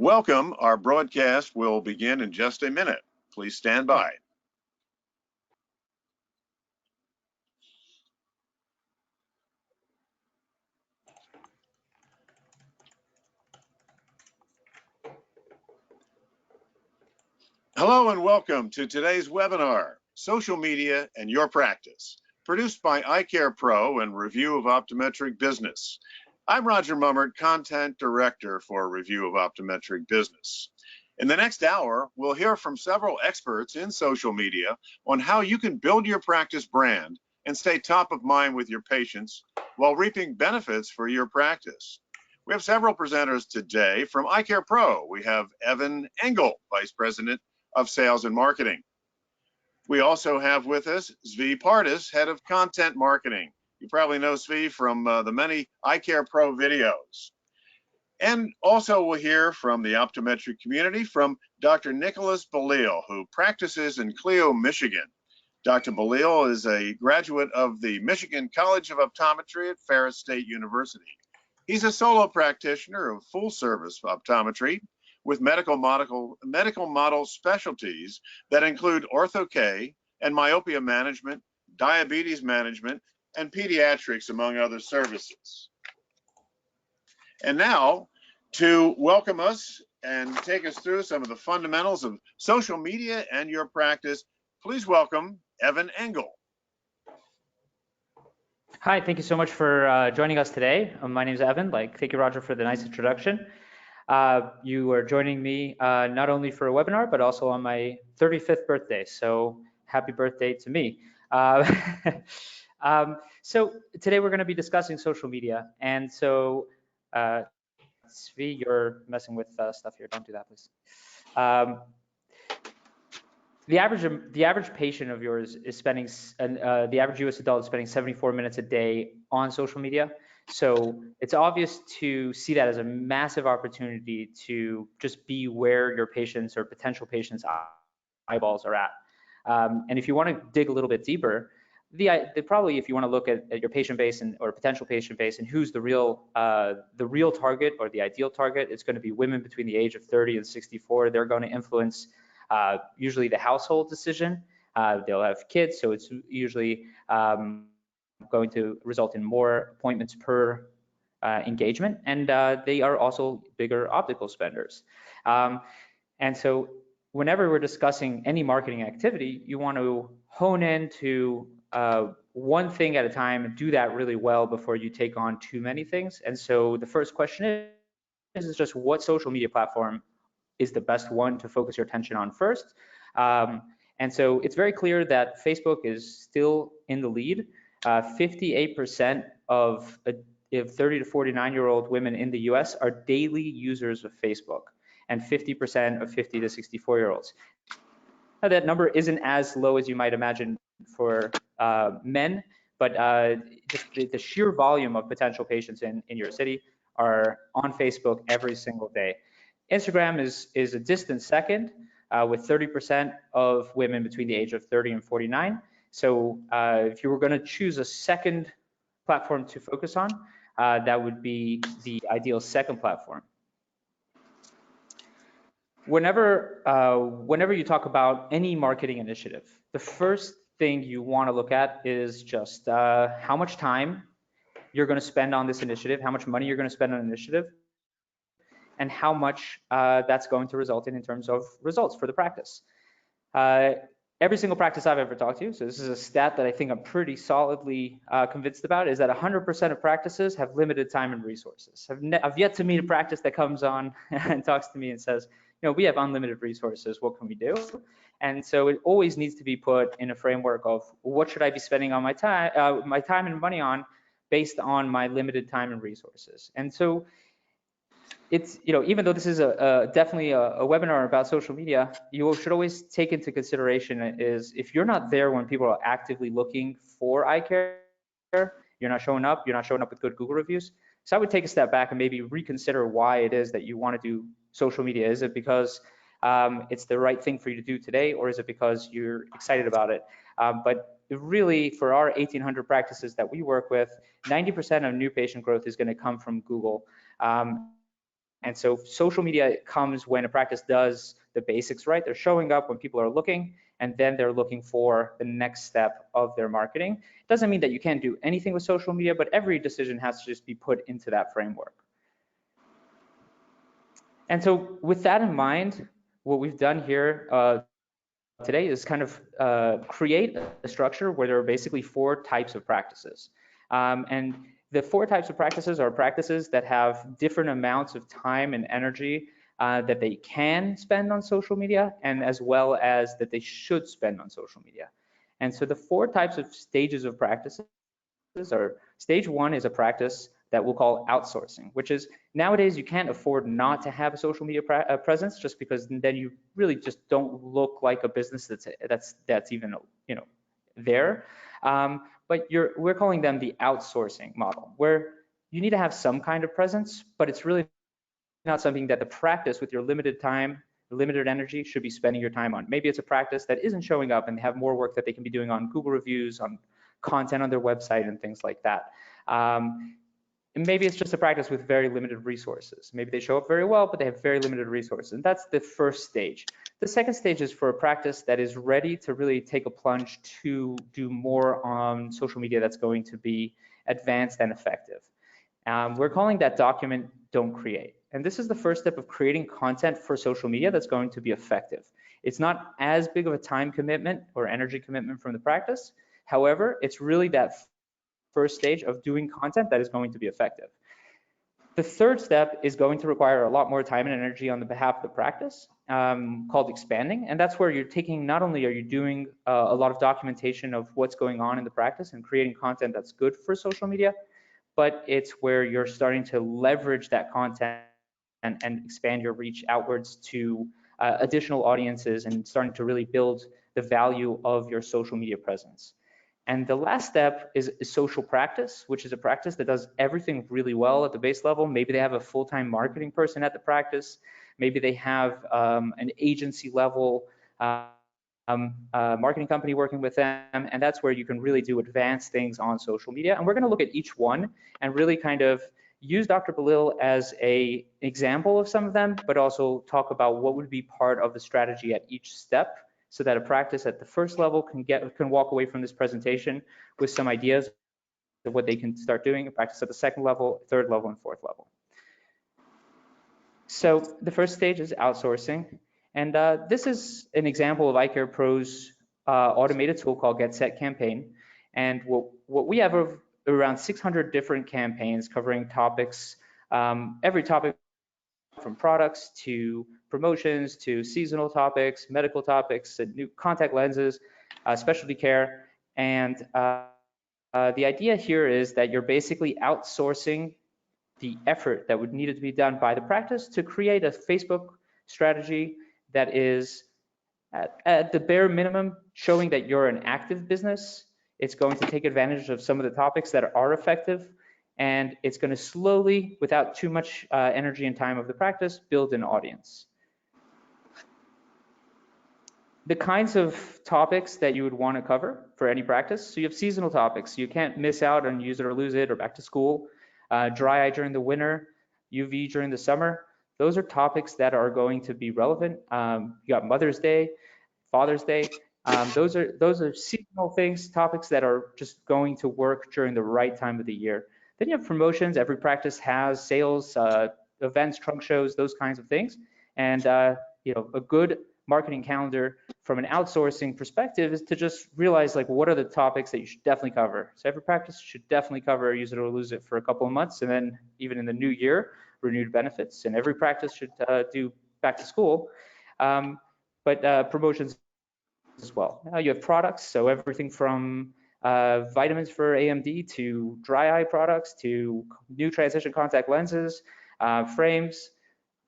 Welcome. Our broadcast will begin in just a minute. Please stand by. Hello and welcome to today's webinar, Social Media and Your Practice, produced by EyeCarePro and Review of Optometric Business. I'm Roger Mummert, Content Director for Review of Optometric Business. In the next hour, we'll hear from several experts in social media on how you can build your practice brand and stay top of mind with your patients while reaping benefits for your practice. We have several presenters today. From EyeCarePro, we have Evan Engel, Vice President of Sales and Marketing. We also have with us Zvi Pardis, Head of Content Marketing. You probably know Zvi from the many EyeCarePro videos. And also we'll hear from the optometric community from Dr. Nicholas Balil, who practices in Clio, Michigan. Dr. Balil is a graduate of the Michigan College of Optometry at Ferris State University. He's a solo practitioner of full-service optometry with medical model specialties that include ortho-K and myopia management, diabetes management, and pediatrics, among other services. And now, to welcome us and take us through some of the fundamentals of social media and your practice, please welcome Evan Engel. Hi, thank you so much for joining us today. My name is Evan. Thank you, Roger, for the nice introduction. You are joining me not only for a webinar, but also on my 35th birthday. So happy birthday to me. So today we're going to be discussing social media. And so, Zvi, you're messing with stuff here. Don't do that, please. The average patient of yours is spending, the average US adult is spending 74 minutes a day on social media. So it's obvious to see that as a massive opportunity to just be where your patients or potential patients' eyeballs are at. And if you want to dig a little bit deeper, probably if you want to look at your patient base or potential patient base and who's the real target or the ideal target, it's going to be women between the age of 30 and 64. They're going to influence usually the household decision. They'll have kids, so it's usually going to result in more appointments per engagement, and they are also bigger optical spenders. And so whenever we're discussing any marketing activity, you want to hone in to one thing at a time and do that really well before you take on too many things. And so the first question is just what social media platform is the best one to focus your attention on first. And so it's very clear that Facebook is still in the lead. 58% of 30 to 49-year-old women in the US are daily users of Facebook, and 50% of 50 to 64-year-olds. Now, that number isn't as low as you might imagine for men, but just the sheer volume of potential patients in your city are on Facebook every single day. Instagram is a distant second, with 30% of women between the age of 30 and 49. So if you were going to choose a second platform to focus on, that would be the ideal second platform. Whenever you talk about any marketing initiative, the first thing you want to look at is just how much time you're going to spend on this initiative, how much money you're going to spend on an initiative, and how much that's going to result in terms of results for the practice. Every single practice I've ever talked to, so this is a stat that I think I'm pretty solidly convinced about, is that 100% of practices have limited time and resources. I've yet to meet a practice that comes on and talks to me and says, we have unlimited resources, what can we do? And so it always needs to be put in a framework of what should I be spending on my time and money on based on my limited time and resources. And so it's, even though this is definitely a webinar about social media, you should always take into consideration is if you're not there when people are actively looking for eye care, you're not showing up with good Google reviews. So I would take a step back and maybe reconsider why it is that you want to do social media. Is it because it's the right thing for you to do today, or is it because you're excited about it? But really, for our 1,800 practices that we work with, 90% of new patient growth is going to come from Google. And so social media comes when a practice does the basics right. They're showing up when people are looking, and then they're looking for the next step of their marketing. It doesn't mean that you can't do anything with social media, but every decision has to just be put into that framework. And so with that in mind, what we've done here today is kind of create a structure where there are basically 4 types of practices. And the 4 types of practices are practices that have different amounts of time and energy that they can spend on social media, and as well as that they should spend on social media. And so the 4 types of stages of practices are: stage 1 is a practice that we'll call outsourcing, which is nowadays you can't afford not to have a social media presence, just because then you really just don't look like a business that's even there. But we're calling them the outsourcing model, where you need to have some kind of presence, but it's really not something that the practice with your limited time, limited energy should be spending your time on. Maybe it's a practice that isn't showing up and they have more work that they can be doing on Google reviews, on content on their website and things like that. And maybe it's just a practice with very limited resources. Maybe they show up very well, but they have very limited resources. And that's the first stage. The second stage is for a practice that is ready to really take a plunge to do more on social media that's going to be advanced and effective. We're calling that document don't create. And this is the first step of creating content for social media that's going to be effective. It's not as big of a time commitment or energy commitment from the practice. However, it's really that first stage of doing content that is going to be effective. The third step is going to require a lot more time and energy on the behalf of the practice, called expanding. And that's where you're taking, not only are you doing a lot of documentation of what's going on in the practice and creating content that's good for social media, but it's where you're starting to leverage that content and expand your reach outwards to additional audiences and starting to really build the value of your social media presence. And the last step is social practice, which is a practice that does everything really well at the base level. Maybe they have a full-time marketing person at the practice. Maybe they have an agency level marketing company working with them. And that's where you can really do advanced things on social media. And we're going to look at each one and really kind of use Dr. Belil as an example of some of them, but also talk about what would be part of the strategy at each step, so that a practice at the first level can walk away from this presentation with some ideas of what they can start doing, a practice at the second level, third level, and fourth level. So the first stage is outsourcing. And this is an example of EyeCarePro's automated tool called Get Set Campaign. And what we have are around 600 different campaigns covering topics, every topic from products to promotions to seasonal topics, medical topics, new contact lenses, specialty care. And the idea here is that you're basically outsourcing the effort that would need to be done by the practice to create a Facebook strategy that is at the bare minimum showing that you're an active business. It's going to take advantage of some of the topics that are effective, and it's going to slowly, without too much energy and time of the practice, build an audience. The kinds of topics that you would want to cover for any practice. So you have seasonal topics. You can't miss out on use it or lose it or back to school, dry eye during the winter, UV during the summer. Those are topics that are going to be relevant. You got Mother's Day, Father's Day. Those are seasonal things, topics that are just going to work during the right time of the year. Then you have promotions. Every practice has sales, events, trunk shows, those kinds of things. And a good marketing calendar from an outsourcing perspective is to just realize, like, what are the topics that you should definitely cover. So every practice should definitely cover use it or lose it for a couple of months, and then even in the new year, renewed benefits. And every practice should do back to school, but promotions as well. Now you have products, so everything from vitamins for AMD to dry eye products to new transition contact lenses, frames,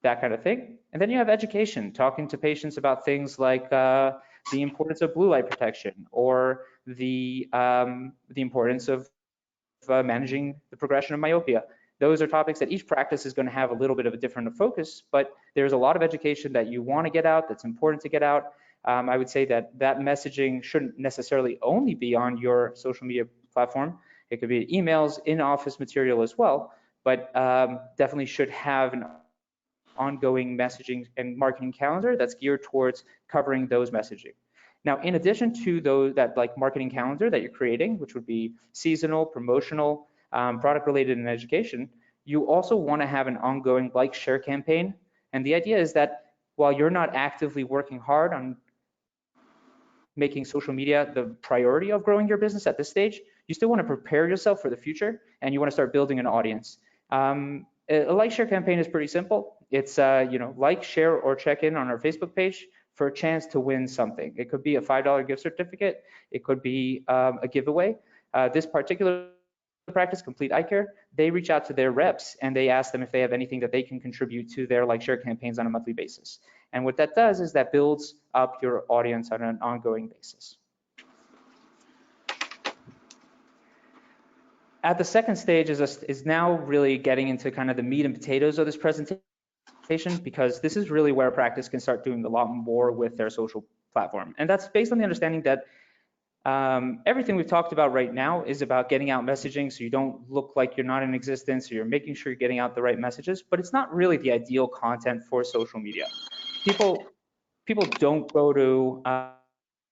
that kind of thing. And then you have education, talking to patients about things like the importance of blue light protection, or the importance of managing the progression of myopia. Those are topics that each practice is going to have a little bit of a different focus, but there's a lot of education that you want to get out, that's important to get out. I would say that messaging shouldn't necessarily only be on your social media platform. It could be emails, in-office material as well, but definitely should have an ongoing messaging and marketing calendar that's geared towards covering those messaging. Now, in addition to that like marketing calendar that you're creating, which would be seasonal, promotional, product related, and education, you also want to have an ongoing like share campaign. And the idea is that while you're not actively working hard on making social media the priority of growing your business at this stage, you still want to prepare yourself for the future, and you want to start building an audience. A like share campaign is pretty simple. It's like, share, or check in on our Facebook page for a chance to win something. It could be a $5 gift certificate. It could be a giveaway. This particular practice, Complete Eye Care, they reach out to their reps and they ask them if they have anything that they can contribute to their like share campaigns on a monthly basis. And what that does is that builds up your audience on an ongoing basis. At the second stage is now really getting into kind of the meat and potatoes of this presentation, because this is really where a practice can start doing a lot more with their social platform. And that's based on the understanding that everything we've talked about right now is about getting out messaging so you don't look like you're not in existence, so you're making sure you're getting out the right messages, but it's not really the ideal content for social media. People don't go to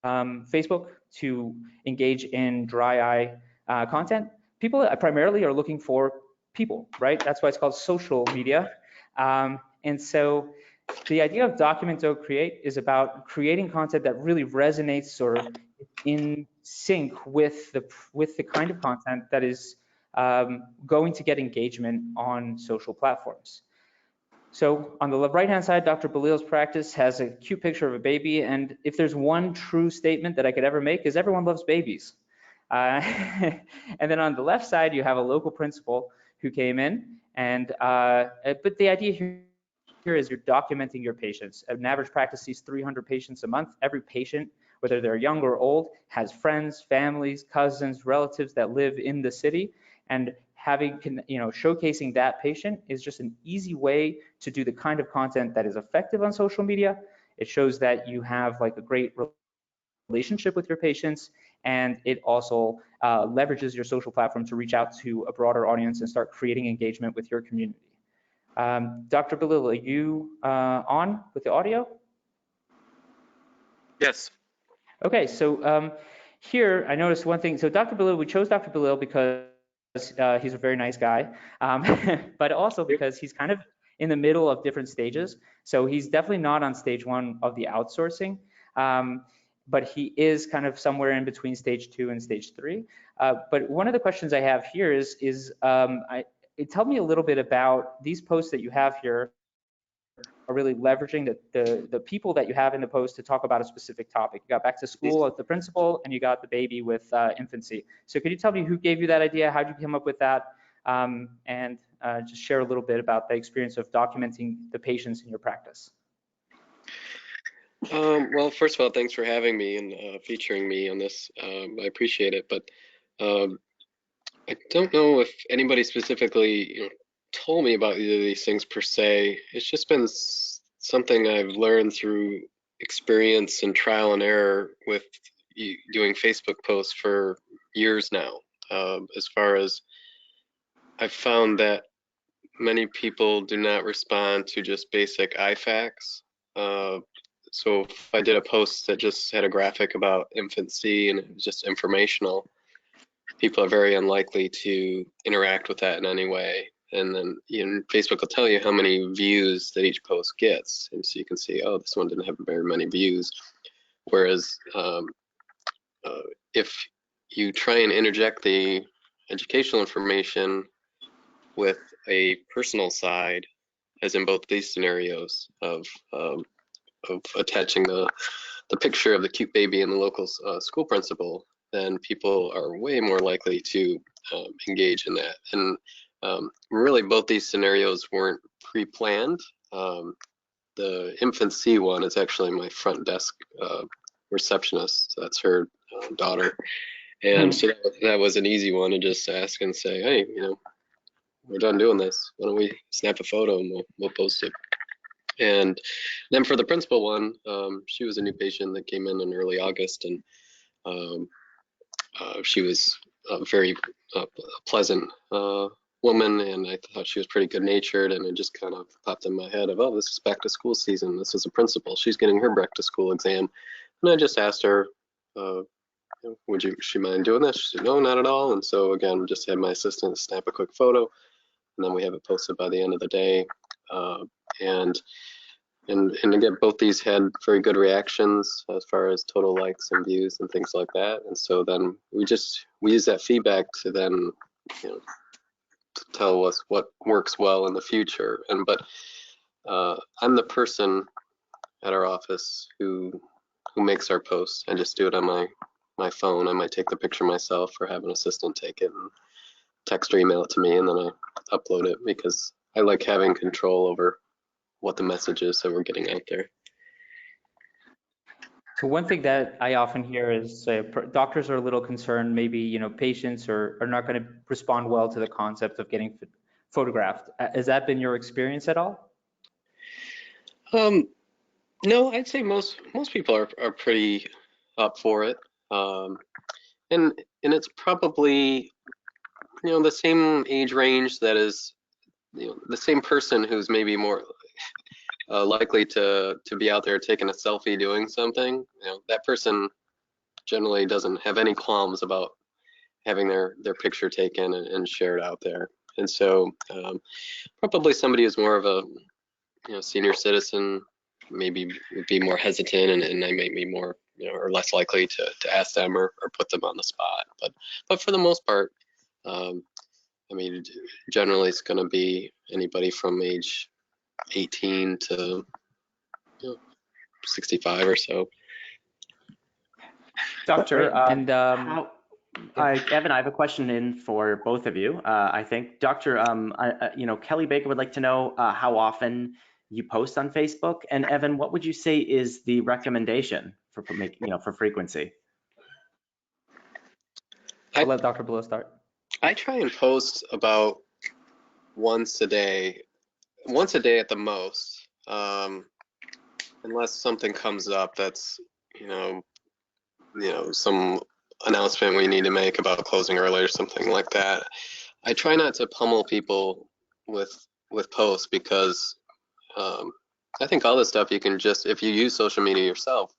Facebook to engage in dry eye content. People primarily are looking for people, right? That's why it's called social media. And so the idea of document, don't create is about creating content that really resonates or in sync with the kind of content that is going to get engagement on social platforms. So on the right-hand side, Dr. Balil's practice has a cute picture of a baby, and if there's one true statement that I could ever make is everyone loves babies. And then on the left side, you have a local principal who came in, and but the idea here is you're documenting your patients. An average practice sees 300 patients a month. Every patient, whether they're young or old, has friends, families, cousins, relatives that live in the city, and showcasing that patient is just an easy way to do the kind of content that is effective on social media. It shows that you have like a great relationship with your patients, and it also leverages your social platform to reach out to a broader audience and start creating engagement with your community. Dr. Balil, are you on with the audio? Yes. Okay, so here I noticed one thing. So Dr. Balil, we chose Dr. Balil because he's a very nice guy, but also because he's kind of in the middle of different stages. So he's definitely not on stage 1 of the outsourcing, but he is kind of somewhere in between stage 2 and stage 3. But one of the questions I have here is tell me a little bit about these posts that you have here are really leveraging the people that you have in the post to talk about a specific topic. You got back to school at the principal, and you got the baby with infancy. So could you tell me who gave you that idea? How did you come up with that? And just share a little bit about the experience of documenting the patients in your practice. Well, first of all, thanks for having me and featuring me on this. I appreciate it, but I don't know if anybody specifically told me about either of these things per se. It's just been something I've learned through experience and trial and error with doing Facebook posts for years now. As far as I've found that many people do not respond to just basic eye facts. So if I did a post that just had a graphic about infancy and it was just informational, people are very unlikely to interact with that in any way. And then Facebook will tell you how many views that each post gets. And so you can see, oh, this one didn't have very many views. Whereas if you try and interject the educational information with a personal side, as in both these scenarios of attaching the picture of the cute baby and the local school principal, then people are way more likely to engage in that. And really, both these scenarios weren't pre-planned. The infancy one is actually my front desk receptionist. So that's her daughter. And so that was an easy one to just ask and say, hey, we're done doing this. Why don't we snap a photo and we'll post it. And then for the principal one, she was a new patient that came in early August, and she was very pleasant woman, and I thought she was pretty good natured, and it just kind of popped in my head of, oh, this is back to school season. This is a principal. She's getting her back to school exam. And I just asked her, would she mind doing this? She said, no, not at all. And so again, just had my assistant snap a quick photo, and then we have it posted by the end of the day. And again, both these had very good reactions as far as total likes and views and things like that. And so then we use that feedback to then, to tell us what works well in the future. But I'm the person at our office who makes our posts. I just do it on my phone. I might take the picture myself or have an assistant take it and text or email it to me, and then I upload it because I like having control over what the message is that we're getting out there. So one thing that I often hear is doctors are a little concerned, maybe, patients are not going to respond well to the concept of getting photographed. Has that been your experience at all? No, I'd say most people are pretty up for it. And it's probably, the same age range that is, the same person who's maybe more likely to be out there taking a selfie doing something. That person generally doesn't have any qualms about having their picture taken and shared out there. And so probably somebody who's more of a senior citizen maybe would be more hesitant, and I may be more or less likely to ask them or put them on the spot. But for the most part, I mean, generally it's going to be anybody from age 18 to 65 or so. Doctor, And Evan, I have a question in for both of you. I think, Doctor, Kelly Baker would like to know how often you post on Facebook, and Evan, what would you say is the recommendation for for frequency? I'll let Dr. Below start. I try and post about once a day at the most, unless something comes up that's some announcement we need to make about closing early or something like that. I try not to pummel people with posts because I think all this stuff you can just, if you use social media yourself,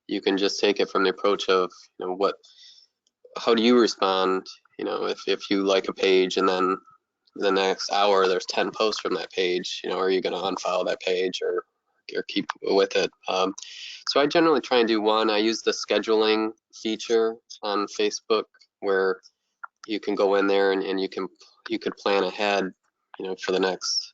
you can just take it from the approach of how do you respond, if you like a page and then the next hour there's 10 posts from that page, are you going to unfollow that page or keep with it? So I generally try and do one. I use the scheduling feature on Facebook where you can go in there and you could plan ahead, for the next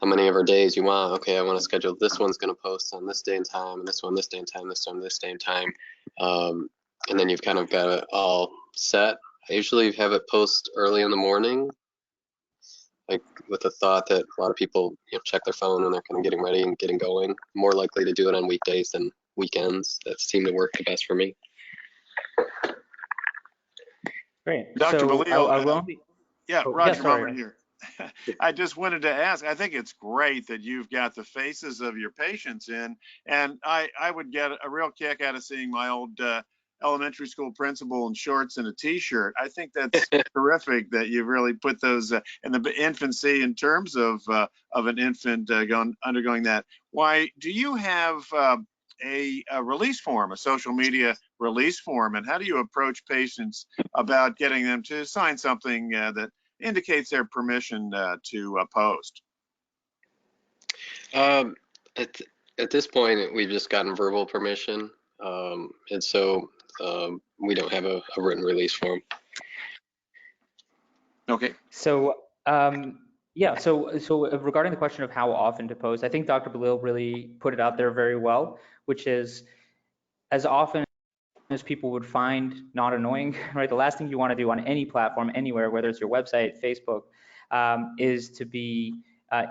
how many ever days you want. Okay, I want to schedule this one's going to post on this day and time, and this one this day and time, this one this day and time, and then you've kind of got it all set. I usually have it post early in the morning, like with the thought that a lot of people check their phone when they're kind of getting ready and getting going. More likely to do it on weekdays than weekends. That seem to work the best for me. Great. Dr. So Balil, Roger sorry. Mummer here. I just wanted to ask, I think it's great that you've got the faces of your patients in, and I would get a real kick out of seeing my old elementary school principal in shorts and a t-shirt. I think that's terrific that you've really put those in the infancy in terms of an infant undergoing that. Why do you have a release form, a social media release form, and how do you approach patients about getting them to sign something that indicates their permission to post? At this point, we've just gotten verbal permission, and so we don't have a written release form. Okay. So so regarding the question of how often to post, I think Dr. Balil really put it out there very well, which is as often as people would find not annoying, right? The last thing you want to do on any platform, anywhere, whether it's your website, Facebook, is to be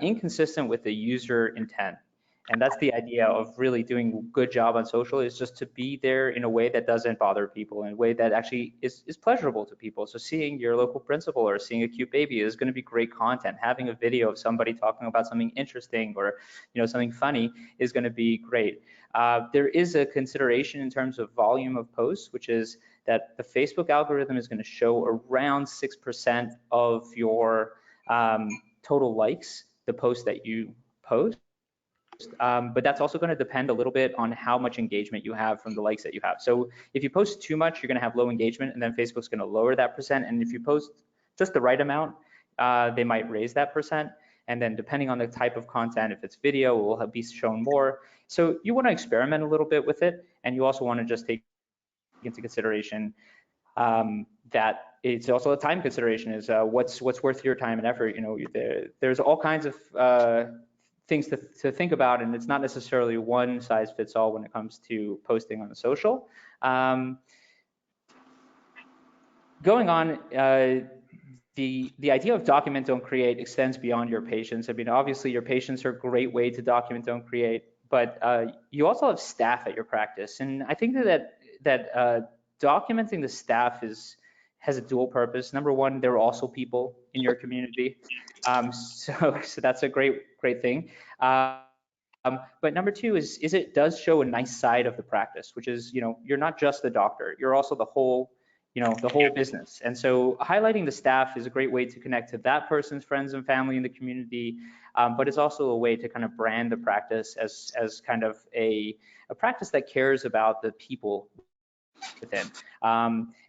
inconsistent with the user intent. And that's the idea of really doing a good job on social, is just to be there in a way that doesn't bother people, in a way that actually is pleasurable to people. So seeing your local principal or seeing a cute baby is going to be great content. Having a video of somebody talking about something interesting or something funny is going to be great. There is a consideration in terms of volume of posts, which is that the Facebook algorithm is going to show around 6% of your total likes, the post that you post. But that's also going to depend a little bit on how much engagement you have from the likes that you have. So if you post too much, you're going to have low engagement, and then Facebook's going to lower that percent. And if you post just the right amount, they might raise that percent. And then depending on the type of content, if it's video, it will be shown more. So you want to experiment a little bit with it, and you also want to just take into consideration that it's also a time consideration. Is what's worth your time and effort. You know, there's all kinds of things to think about, and it's not necessarily one size fits all when it comes to posting on the social. Going on, the idea of document, don't create extends beyond your patients. I mean, obviously your patients are a great way to document, don't create, but you also have staff at your practice. And I think that documenting the staff has a dual purpose. Number one, they're also people in your community. So that's a great thing. But number two is it does show a nice side of the practice, which is, you know, you're not just the doctor, you're also the whole, you know, the whole business. And so highlighting the staff is a great way to connect to that person's friends and family in the community, but it's also a way to kind of brand the practice as kind of a practice that cares about the people within.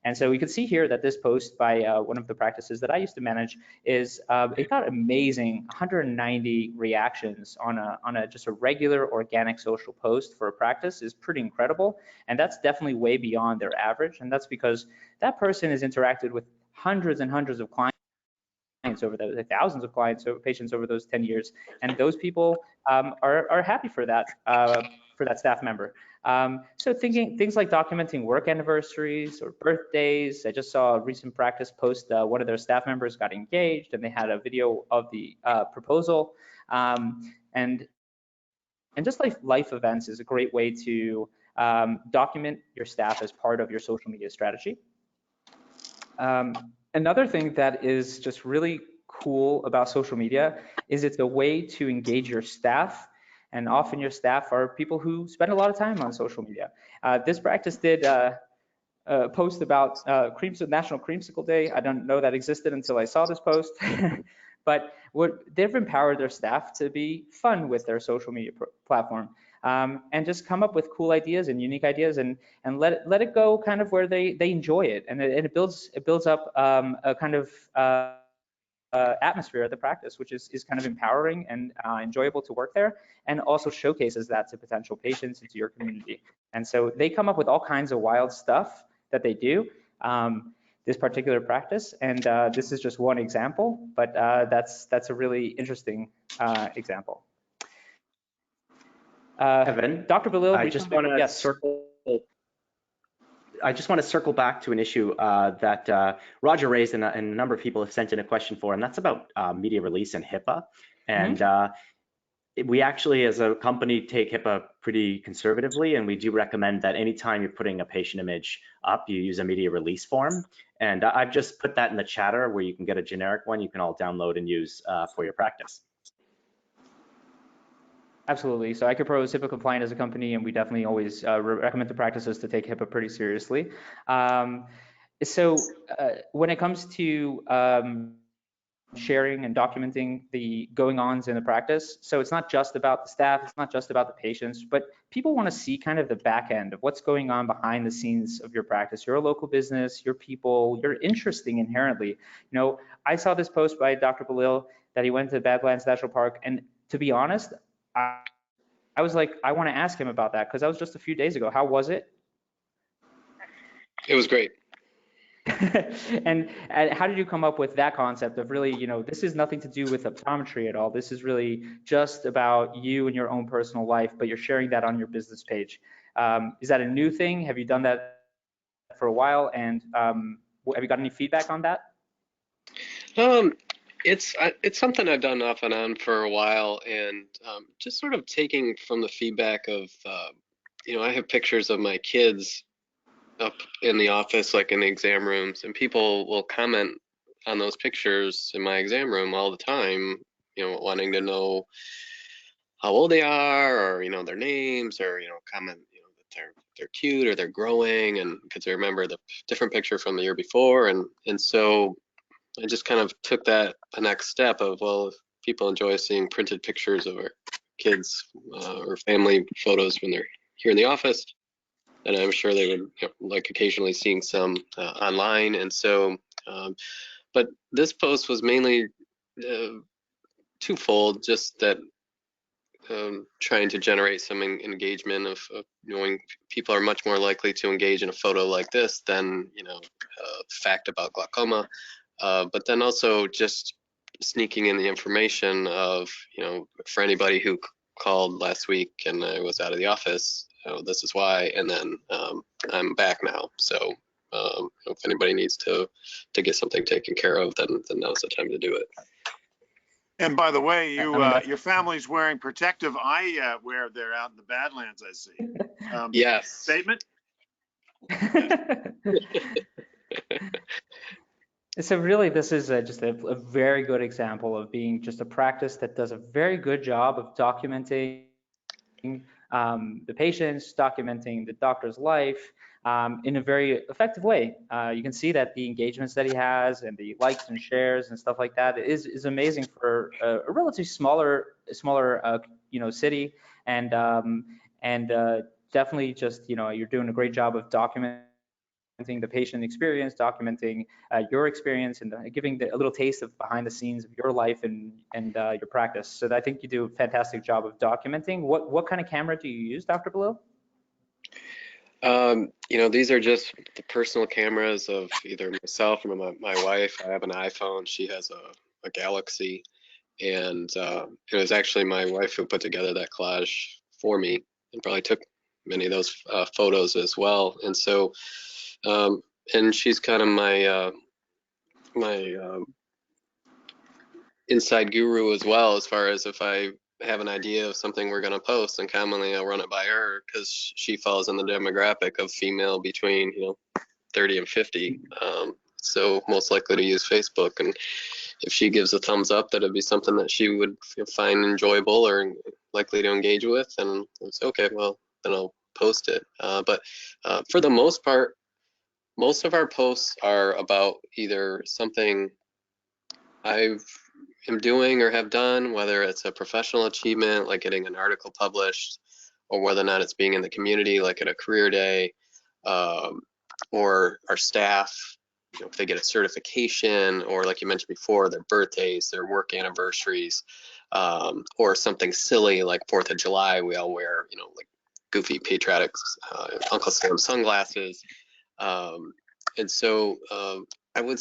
And so we can see here that this post by one of the practices that I used to manage is it got amazing 190 reactions on a just a regular organic social post for a practice is pretty incredible. And that's definitely way beyond their average. And that's because that person has interacted with hundreds and hundreds of clients over the thousands of clients or patients over those 10 years. And those people are happy for that staff member. So things like documenting work anniversaries or birthdays. I just saw a recent practice post, one of their staff members got engaged and they had a video of the proposal. And just like life events is a great way to document your staff as part of your social media strategy. Another thing that is just really cool about social media is it's a way to engage your staff. And often your staff are people who spend a lot of time on social media. This practice did post about National Creamsicle Day. I don't know that existed until I saw this post. But they've empowered their staff to be fun with their social media platform. And just come up with cool ideas and unique ideas and let it go kind of where they enjoy it. And it builds up a kind of atmosphere at the practice, which is kind of empowering and enjoyable to work there, and also showcases that to potential patients and to your community. And so they come up with all kinds of wild stuff that they do, this particular practice, and this is just one example, but that's a really interesting example. Evan, Dr. Belil, I just want to circle back to an issue that Roger raised and a number of people have sent in a question for, and that's about media release and HIPAA. And we actually, as a company, take HIPAA pretty conservatively, and we do recommend that anytime you're putting a patient image up, you use a media release form. And I've just put that in the chatter where you can get a generic one you can all download and use for your practice. Absolutely. So EyeCarePro is HIPAA compliant as a company, and we definitely always recommend to practices to take HIPAA pretty seriously. So when it comes to sharing and documenting the going-ons in the practice, so it's not just about the staff, it's not just about the patients, but people want to see kind of the back end of what's going on behind the scenes of your practice. You're a local business, you're people, you're interesting inherently. You know, I saw this post by Dr. Belil that he went to Badlands National Park, and to be honest, I was like, I want to ask him about that because that was just a few days ago. How was it? It was great. and how did you come up with that concept of really, you know, this is nothing to do with optometry at all. This is really just about you and your own personal life, but you're sharing that on your business page. Is that a new thing? Have you done that for a while? And have you got any feedback on that? It's something I've done off and on for a while, and just sort of taking from the feedback of, you know, I have pictures of my kids up in the office, like in the exam rooms, and people will comment on those pictures in my exam room all the time, you know, wanting to know how old they are, or, you know, their names, or, you know, comment, you know, the they're cute or they're growing, and because they remember the different picture from the year before, and so I just kind of took that the next step of, well, if people enjoy seeing printed pictures of our kids or family photos when they're here in the office, and I'm sure they would like occasionally seeing some online. And so, but this post was mainly twofold, just that trying to generate some engagement of knowing people are much more likely to engage in a photo like this than, fact about glaucoma. But then also just sneaking in the information of, for anybody who called last week and I was out of the office, this is why, and then I'm back now. So if anybody needs to get something taken care of, then now's the time to do it. And by the way, you I mean, your family's wearing protective eyewear there out in the Badlands, I see. Yes. Statement? So really, this is just a very good example of being just a practice that does a very good job of documenting the patients, documenting the doctor's life in a very effective way. You can see that the engagements that he has and the likes and shares and stuff like that is amazing for a relatively smaller city, and definitely just you're doing a great job of documenting the patient experience, documenting your experience, and giving a little taste of behind the scenes of your life and your practice. So I think you do a fantastic job of documenting. What kind of camera do you use, Dr. Belil? These are just the personal cameras of either myself or my wife. I have an iPhone. She has a Galaxy. And it was actually my wife who put together that collage for me and probably took many of those photos as well. And so, and she's kind of my inside guru as well, as far as if I have an idea of something we're going to post, and commonly I'll run it by her because she falls in the demographic of female between 30 and 50, so most likely to use Facebook. And if she gives a thumbs up that it'd be something that she would find enjoyable or likely to engage with, and it's okay, well, then I'll post it. But for the most part, most of our posts are about either something I am doing or have done, whether it's a professional achievement like getting an article published, or whether or not it's being in the community like at a career day, or our staff, if they get a certification, or like you mentioned before, their birthdays, their work anniversaries, or something silly like 4th of July, we all wear, like goofy patriotic Uncle Sam sunglasses. And so I would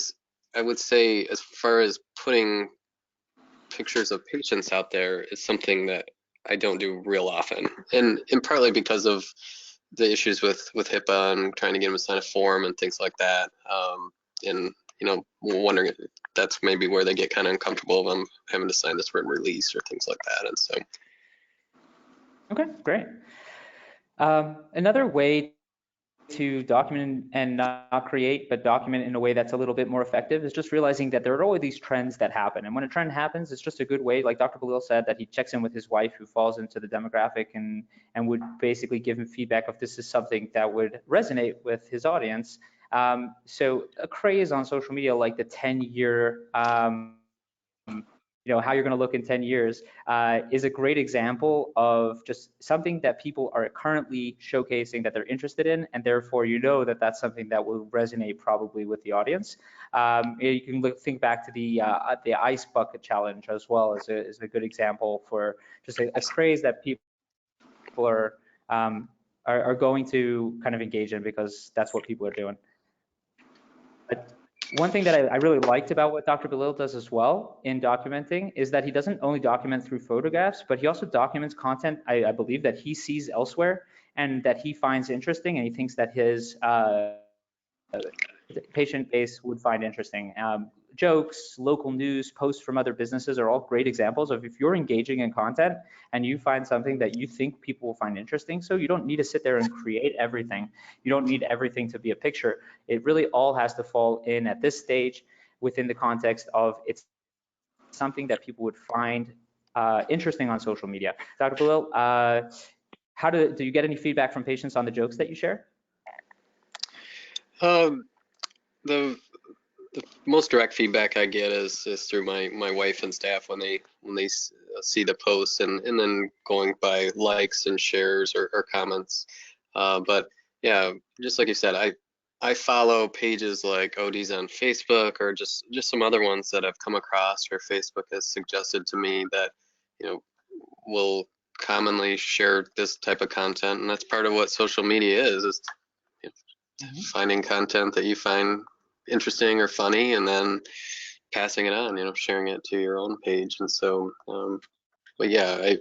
say, as far as putting pictures of patients out there, is something that I don't do real often, and partly because of the issues with HIPAA and trying to get them to sign a form and things like that. And wondering if that's maybe where they get kind of uncomfortable of them having to sign this written release or things like that. And so. Okay, great. Another way to document and not create, but document in a way that's a little bit more effective, is just realizing that there are always these trends that happen. And when a trend happens, it's just a good way, like Dr. Belil said, that he checks in with his wife who falls into the demographic and would basically give him feedback if this is something that would resonate with his audience. So a craze on social media, like the 10-year, how you're going to look in 10 years, is a great example of just something that people are currently showcasing that they're interested in, and therefore that that's something that will resonate probably with the audience. You can think back to the ice bucket challenge as well as a good example for just a craze that people are going to kind of engage in because that's what people are doing. But one thing that I really liked about what Dr. Belil does as well in documenting is that he doesn't only document through photographs, but he also documents content I believe that he sees elsewhere and that he finds interesting, and he thinks that his patient base would find interesting. Jokes, local news, posts from other businesses are all great examples of if you're engaging in content and you find something that you think people will find interesting. So you don't need to sit there and create everything. You don't need everything to be a picture. It really all has to fall in at this stage within the context of it's something that people would find interesting on social media. Dr. Belil, How do you get any feedback from patients on the jokes that you share? Um, the most direct feedback I get is through my wife and staff when they see the posts, and then going by likes and shares or comments. But yeah, just like you said, I follow pages like ODs on Facebook, or just some other ones that I've come across, or Facebook has suggested to me that, you know, will commonly share this type of content. And that's part of what social media is you know, finding content that you find interesting or funny, and then passing it on, sharing it to your own page. And so, but yeah,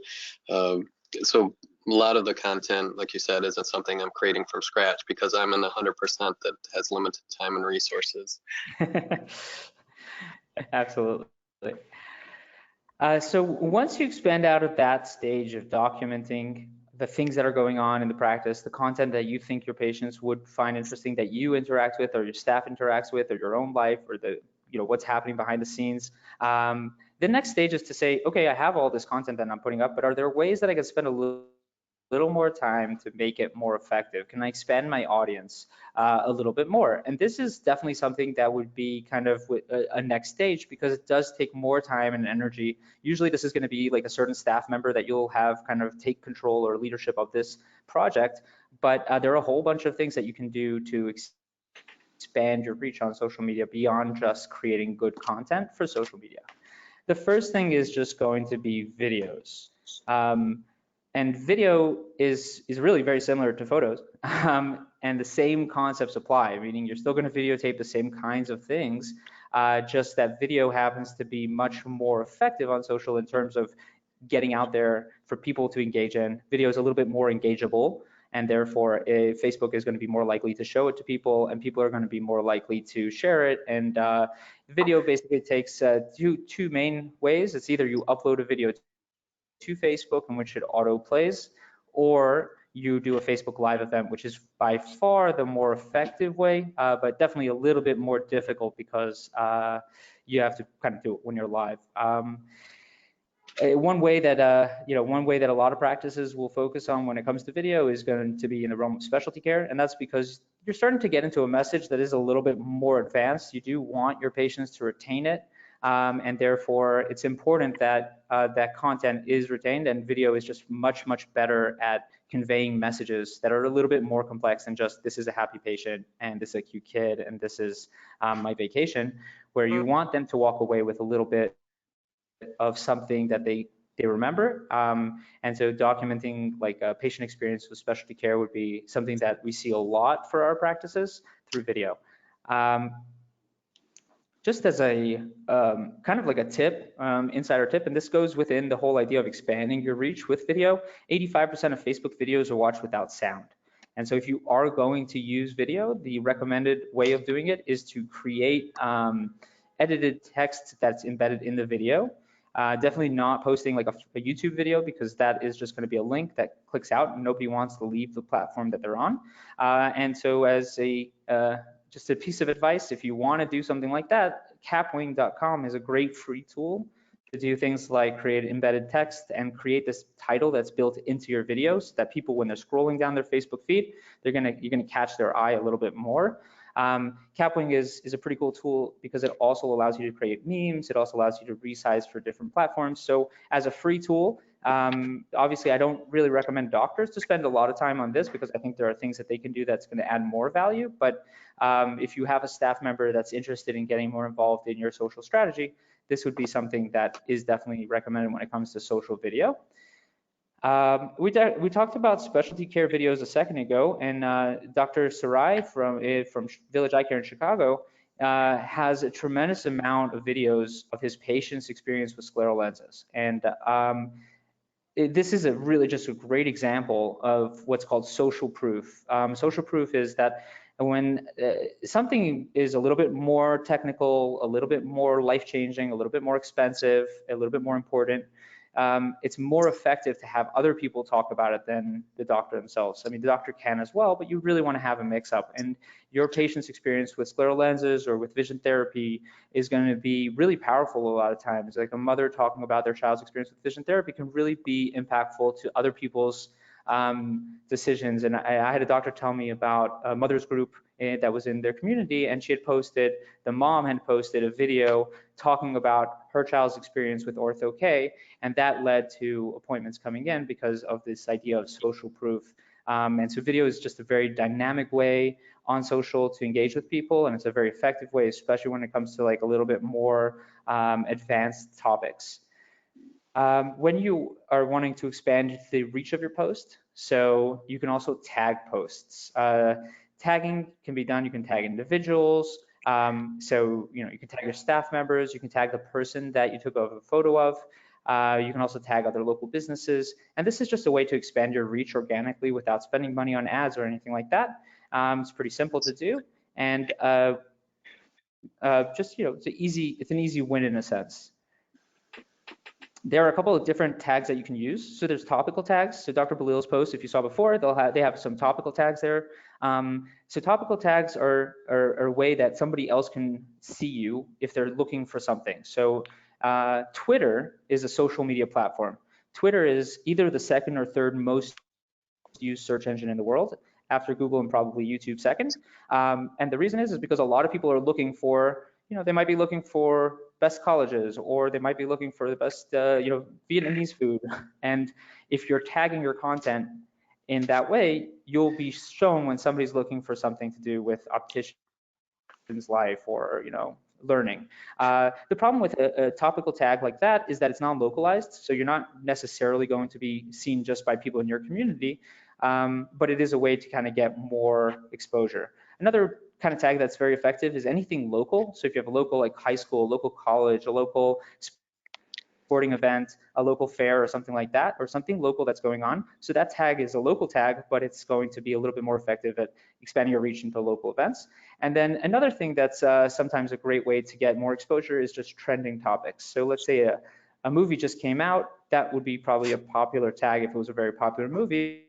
so a lot of the content, like you said, isn't something I'm creating from scratch, because I'm in the 100% that has limited time and resources. Absolutely. So once you expand out of that stage of documenting the things that are going on in the practice, the content that you think your patients would find interesting, that you interact with, or your staff interacts with, or your own life, or the what's happening behind the scenes, the next stage is to say, okay, I have all this content that I'm putting up, but are there ways that I can spend a little more time to make it more effective? Can I expand my audience a little bit more? And this is definitely something that would be kind of a next stage, because it does take more time and energy. Usually this is going to be like a certain staff member that you'll have kind of take control or leadership of this project, but there are a whole bunch of things that you can do to expand your reach on social media beyond just creating good content for social media. The first thing is just going to be videos. And video is really very similar to photos, and the same concepts apply, meaning you're still going to videotape the same kinds of things, just that video happens to be much more effective on social in terms of getting out there for people to engage in. Video is a little bit more engageable, and therefore Facebook is going to be more likely to show it to people, and people are going to be more likely to share it. And video basically takes two main ways. It's either you upload a video to Facebook in which it auto plays, or you do a Facebook Live event, which is by far the more effective way, but definitely a little bit more difficult, because you have to kind of do it when you're live. One way that a lot of practices will focus on when it comes to video is going to be in the realm of specialty care, and that's because you're starting to get into a message that is a little bit more advanced. You do want your patients to retain it, and therefore it's important that that content is retained, and video is just much better at conveying messages that are a little bit more complex than just this is a happy patient and this is a cute kid and this is my vacation, where you want them to walk away with a little bit of something that they remember. And so documenting like a patient experience with specialty care would be something that we see a lot for our practices through video. Just as a kind of like a tip, insider tip, and this goes within the whole idea of expanding your reach with video, 85% of Facebook videos are watched without sound. And so if you are going to use video, the recommended way of doing it is to create edited text that's embedded in the video. Definitely not posting like a YouTube video, because that is just going to be a link that clicks out and nobody wants to leave the platform that they're on. And so as just a piece of advice, if you want to do something like that, capwing.com is a great free tool to do things like create embedded text and create this title that's built into your videos, that people, when they're scrolling down their Facebook feed, you're gonna catch their eye a little bit more. Capwing is a pretty cool tool because it also allows you to create memes. It also allows you to resize for different platforms. So as a free tool, obviously I don't really recommend doctors to spend a lot of time on this, because I think there are things that they can do that's going to add more value. But if you have a staff member that's interested in getting more involved in your social strategy, this would be something that is definitely recommended when it comes to social video. We talked about specialty care videos a second ago, and Dr. Sarai from Village Eye Care in Chicago has a tremendous amount of videos of his patients' experience with scleral lenses. And this is really just a great example of what's called social proof. Social proof is that when something is a little bit more technical, a little bit more life-changing, a little bit more expensive, a little bit more important, it's more effective to have other people talk about it than the doctor themselves. I mean, the doctor can as well, but you really want to have a mix-up. And your patient's experience with scleral lenses or with vision therapy is going to be really powerful a lot of times. Like a mother talking about their child's experience with vision therapy can really be impactful to other people's decisions. And I had a doctor tell me about a mother's group that was in their community, and she had posted, the mom had posted a video talking about her child's experience with Ortho-K, and that led to appointments coming in because of this idea of social proof. And so video is just a very dynamic way on social to engage with people, and it's a very effective way, especially when it comes to like a little bit more advanced topics. When you are wanting to expand the reach of your post, so you can also tag posts. Tagging can be done, you can tag individuals, so you can tag your staff members, you can tag the person that you took a photo of, you can also tag other local businesses, and this is just a way to expand your reach organically without spending money on ads or anything like that. It's pretty simple to do, and just it's an easy win in a sense. There are a couple of different tags that you can use. So there's topical tags. So Dr. Balil's post, if you saw before, they have some topical tags there. So topical tags are a way that somebody else can see you if they're looking for something. So Twitter is a social media platform. Twitter is either the second or third most used search engine in the world, after Google and probably YouTube second. And the reason is because a lot of people are looking for, they might be looking for best colleges, or they might be looking for the best, Vietnamese food. And if you're tagging your content in that way, you'll be shown when somebody's looking for something to do with optician's life or, learning. The problem with a topical tag like that is that it's not localized, so you're not necessarily going to be seen just by people in your community, but it is a way to kind of get more exposure. Another kind of tag that's very effective is anything local. So if you have a local like high school, a local college, a local sporting event, a local fair or something like that, or something local that's going on. So that tag is a local tag, but it's going to be a little bit more effective at expanding your reach into local events. And then another thing that's sometimes a great way to get more exposure is just trending topics. So let's say a movie just came out, that would be probably a popular tag if it was a very popular movie.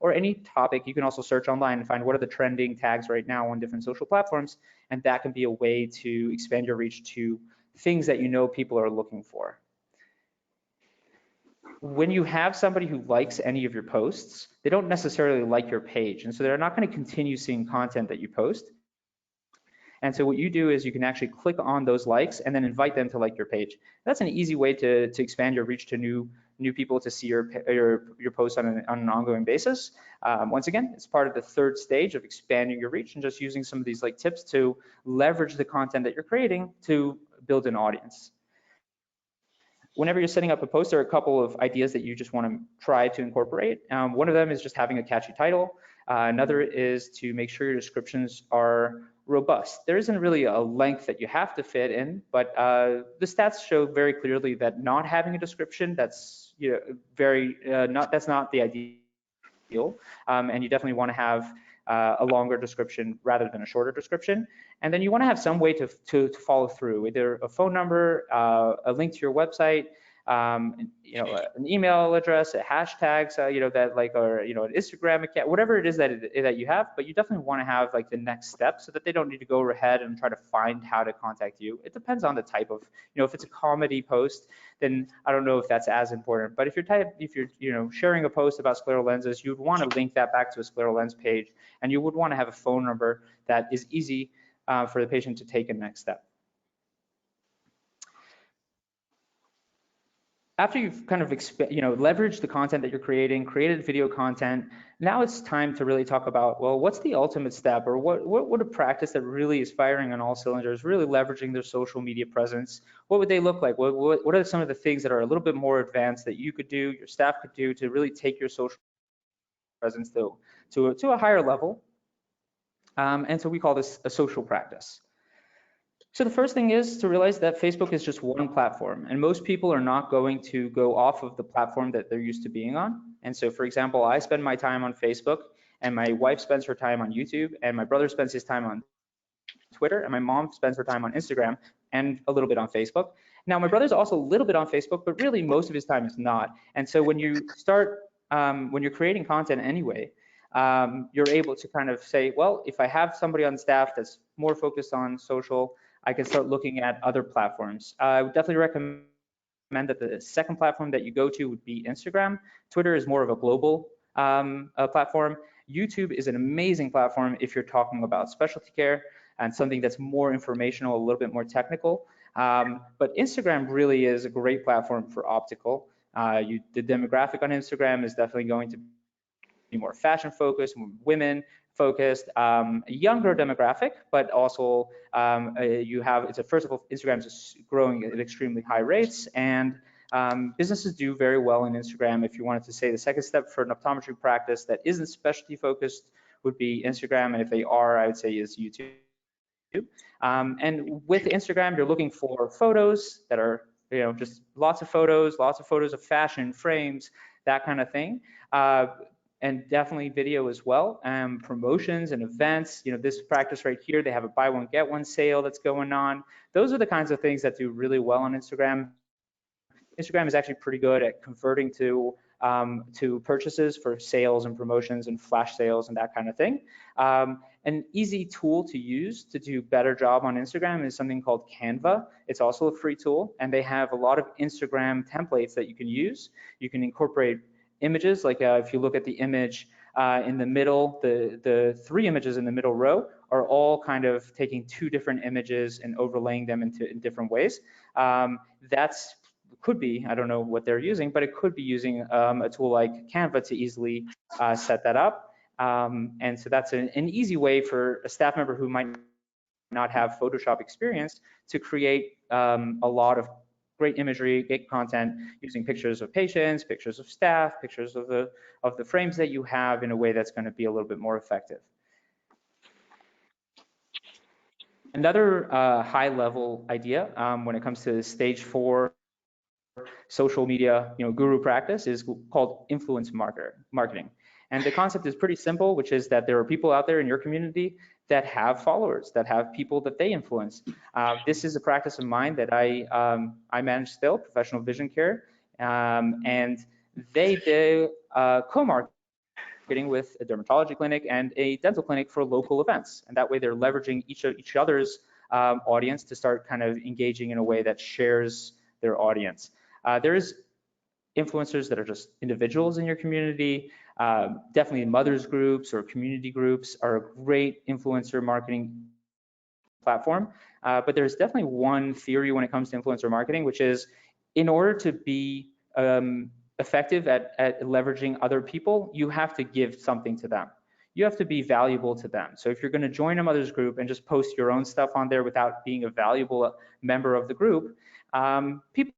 Or any topic, you can also search online and find what are the trending tags right now on different social platforms, and that can be a way to expand your reach to things that people are looking for. When you have somebody who likes any of your posts, they don't necessarily like your page, and so they're not going to continue seeing content that you post. And so what you do is you can actually click on those likes and then invite them to like your page. That's an easy way to expand your reach to new people to see your posts on an ongoing basis. Once again, it's part of the third stage of expanding your reach and just using some of these like tips to leverage the content that you're creating to build an audience. Whenever you're setting up a post, there are a couple of ideas that you just want to try to incorporate. One of them is just having a catchy title. Another is to make sure your descriptions are robust. There isn't really a length that you have to fit in, but the stats show very clearly that not having a description that's that's not the ideal, and you definitely want to have a longer description rather than a shorter description. And then you want to have some way to follow through, either a phone number, a link to your website, an email address, hashtags, that like, or an Instagram account, whatever it is that you have. But you definitely want to have like the next step so that they don't need to go ahead and try to find how to contact you. It depends on the type of, if it's a comedy post, then I don't know if that's as important. But if you're sharing a post about scleral lenses, you'd want to link that back to a scleral lens page, and you would want to have a phone number that is easy for the patient to take a next step. After you've kind of leveraged the content that you're creating, created video content, now it's time to really talk about, well, what's the ultimate step, or what a practice that really is firing on all cylinders, really leveraging their social media presence? What would they look like? What are some of the things that are a little bit more advanced that you could do, your staff could do, to really take your social presence to a higher level? And so we call this a social practice. So the first thing is to realize that Facebook is just one platform, and most people are not going to go off of the platform that they're used to being on. And so, for example, I spend my time on Facebook, and my wife spends her time on YouTube, and my brother spends his time on Twitter, and my mom spends her time on Instagram and a little bit on Facebook. Now, my brother's also a little bit on Facebook, but really most of his time is not. And so when you start, when you're creating content anyway, you're able to kind of say, well, if I have somebody on staff that's more focused on social, I can start looking at other platforms. I would definitely recommend that the second platform that you go to would be Instagram. Twitter is more of a global platform. YouTube is an amazing platform if you're talking about specialty care and something that's more informational, a little bit more technical. But Instagram really is a great platform for optical. The demographic on Instagram is definitely going to be more fashion focused, more women focused, younger demographic, but also first of all, Instagram is growing at extremely high rates, and businesses do very well in Instagram. If you wanted to say the second step for an optometry practice that isn't specialty focused would be Instagram, and if they are, I would say is YouTube. And with Instagram, you're looking for photos that are, just lots of photos of fashion, frames, that kind of thing. And definitely video as well, promotions and events. This practice right here, they have a buy one, get one sale that's going on. Those are the kinds of things that do really well on Instagram. Instagram is actually pretty good at converting to purchases for sales and promotions and flash sales and that kind of thing. An easy tool to use to do better job on Instagram is something called Canva. It's also a free tool, and they have a lot of Instagram templates that you can use. You can incorporate images, like if you look at the image in the middle, the 3 images in the middle row are all kind of taking 2 different images and overlaying them in different ways. That's could be, I don't know what they're using, but it could be using a tool like Canva to easily set that up. And so that's an easy way for a staff member who might not have Photoshop experience to create a lot of great imagery, great content using pictures of patients, pictures of staff, pictures of the frames that you have in a way that's going to be a little bit more effective. Another high-level idea when it comes to stage 4 social media, guru practice is called influence marketing. And the concept is pretty simple, which is that there are people out there in your community that have followers, that have people that they influence. This is a practice of mine that I manage still, Professional Vision Care, and they do co-marketing with a dermatology clinic and a dental clinic for local events. And that way they're leveraging each other's audience to start kind of engaging in a way that shares their audience. There's influencers that are just individuals in your community. Definitely mothers groups or community groups are a great influencer marketing platform. But there's definitely one theory when it comes to influencer marketing, which is in order to be effective at leveraging other people, you have to give something to them. You have to be valuable to them. So if you're going to join a mother's group and just post your own stuff on there without being a valuable member of the group, people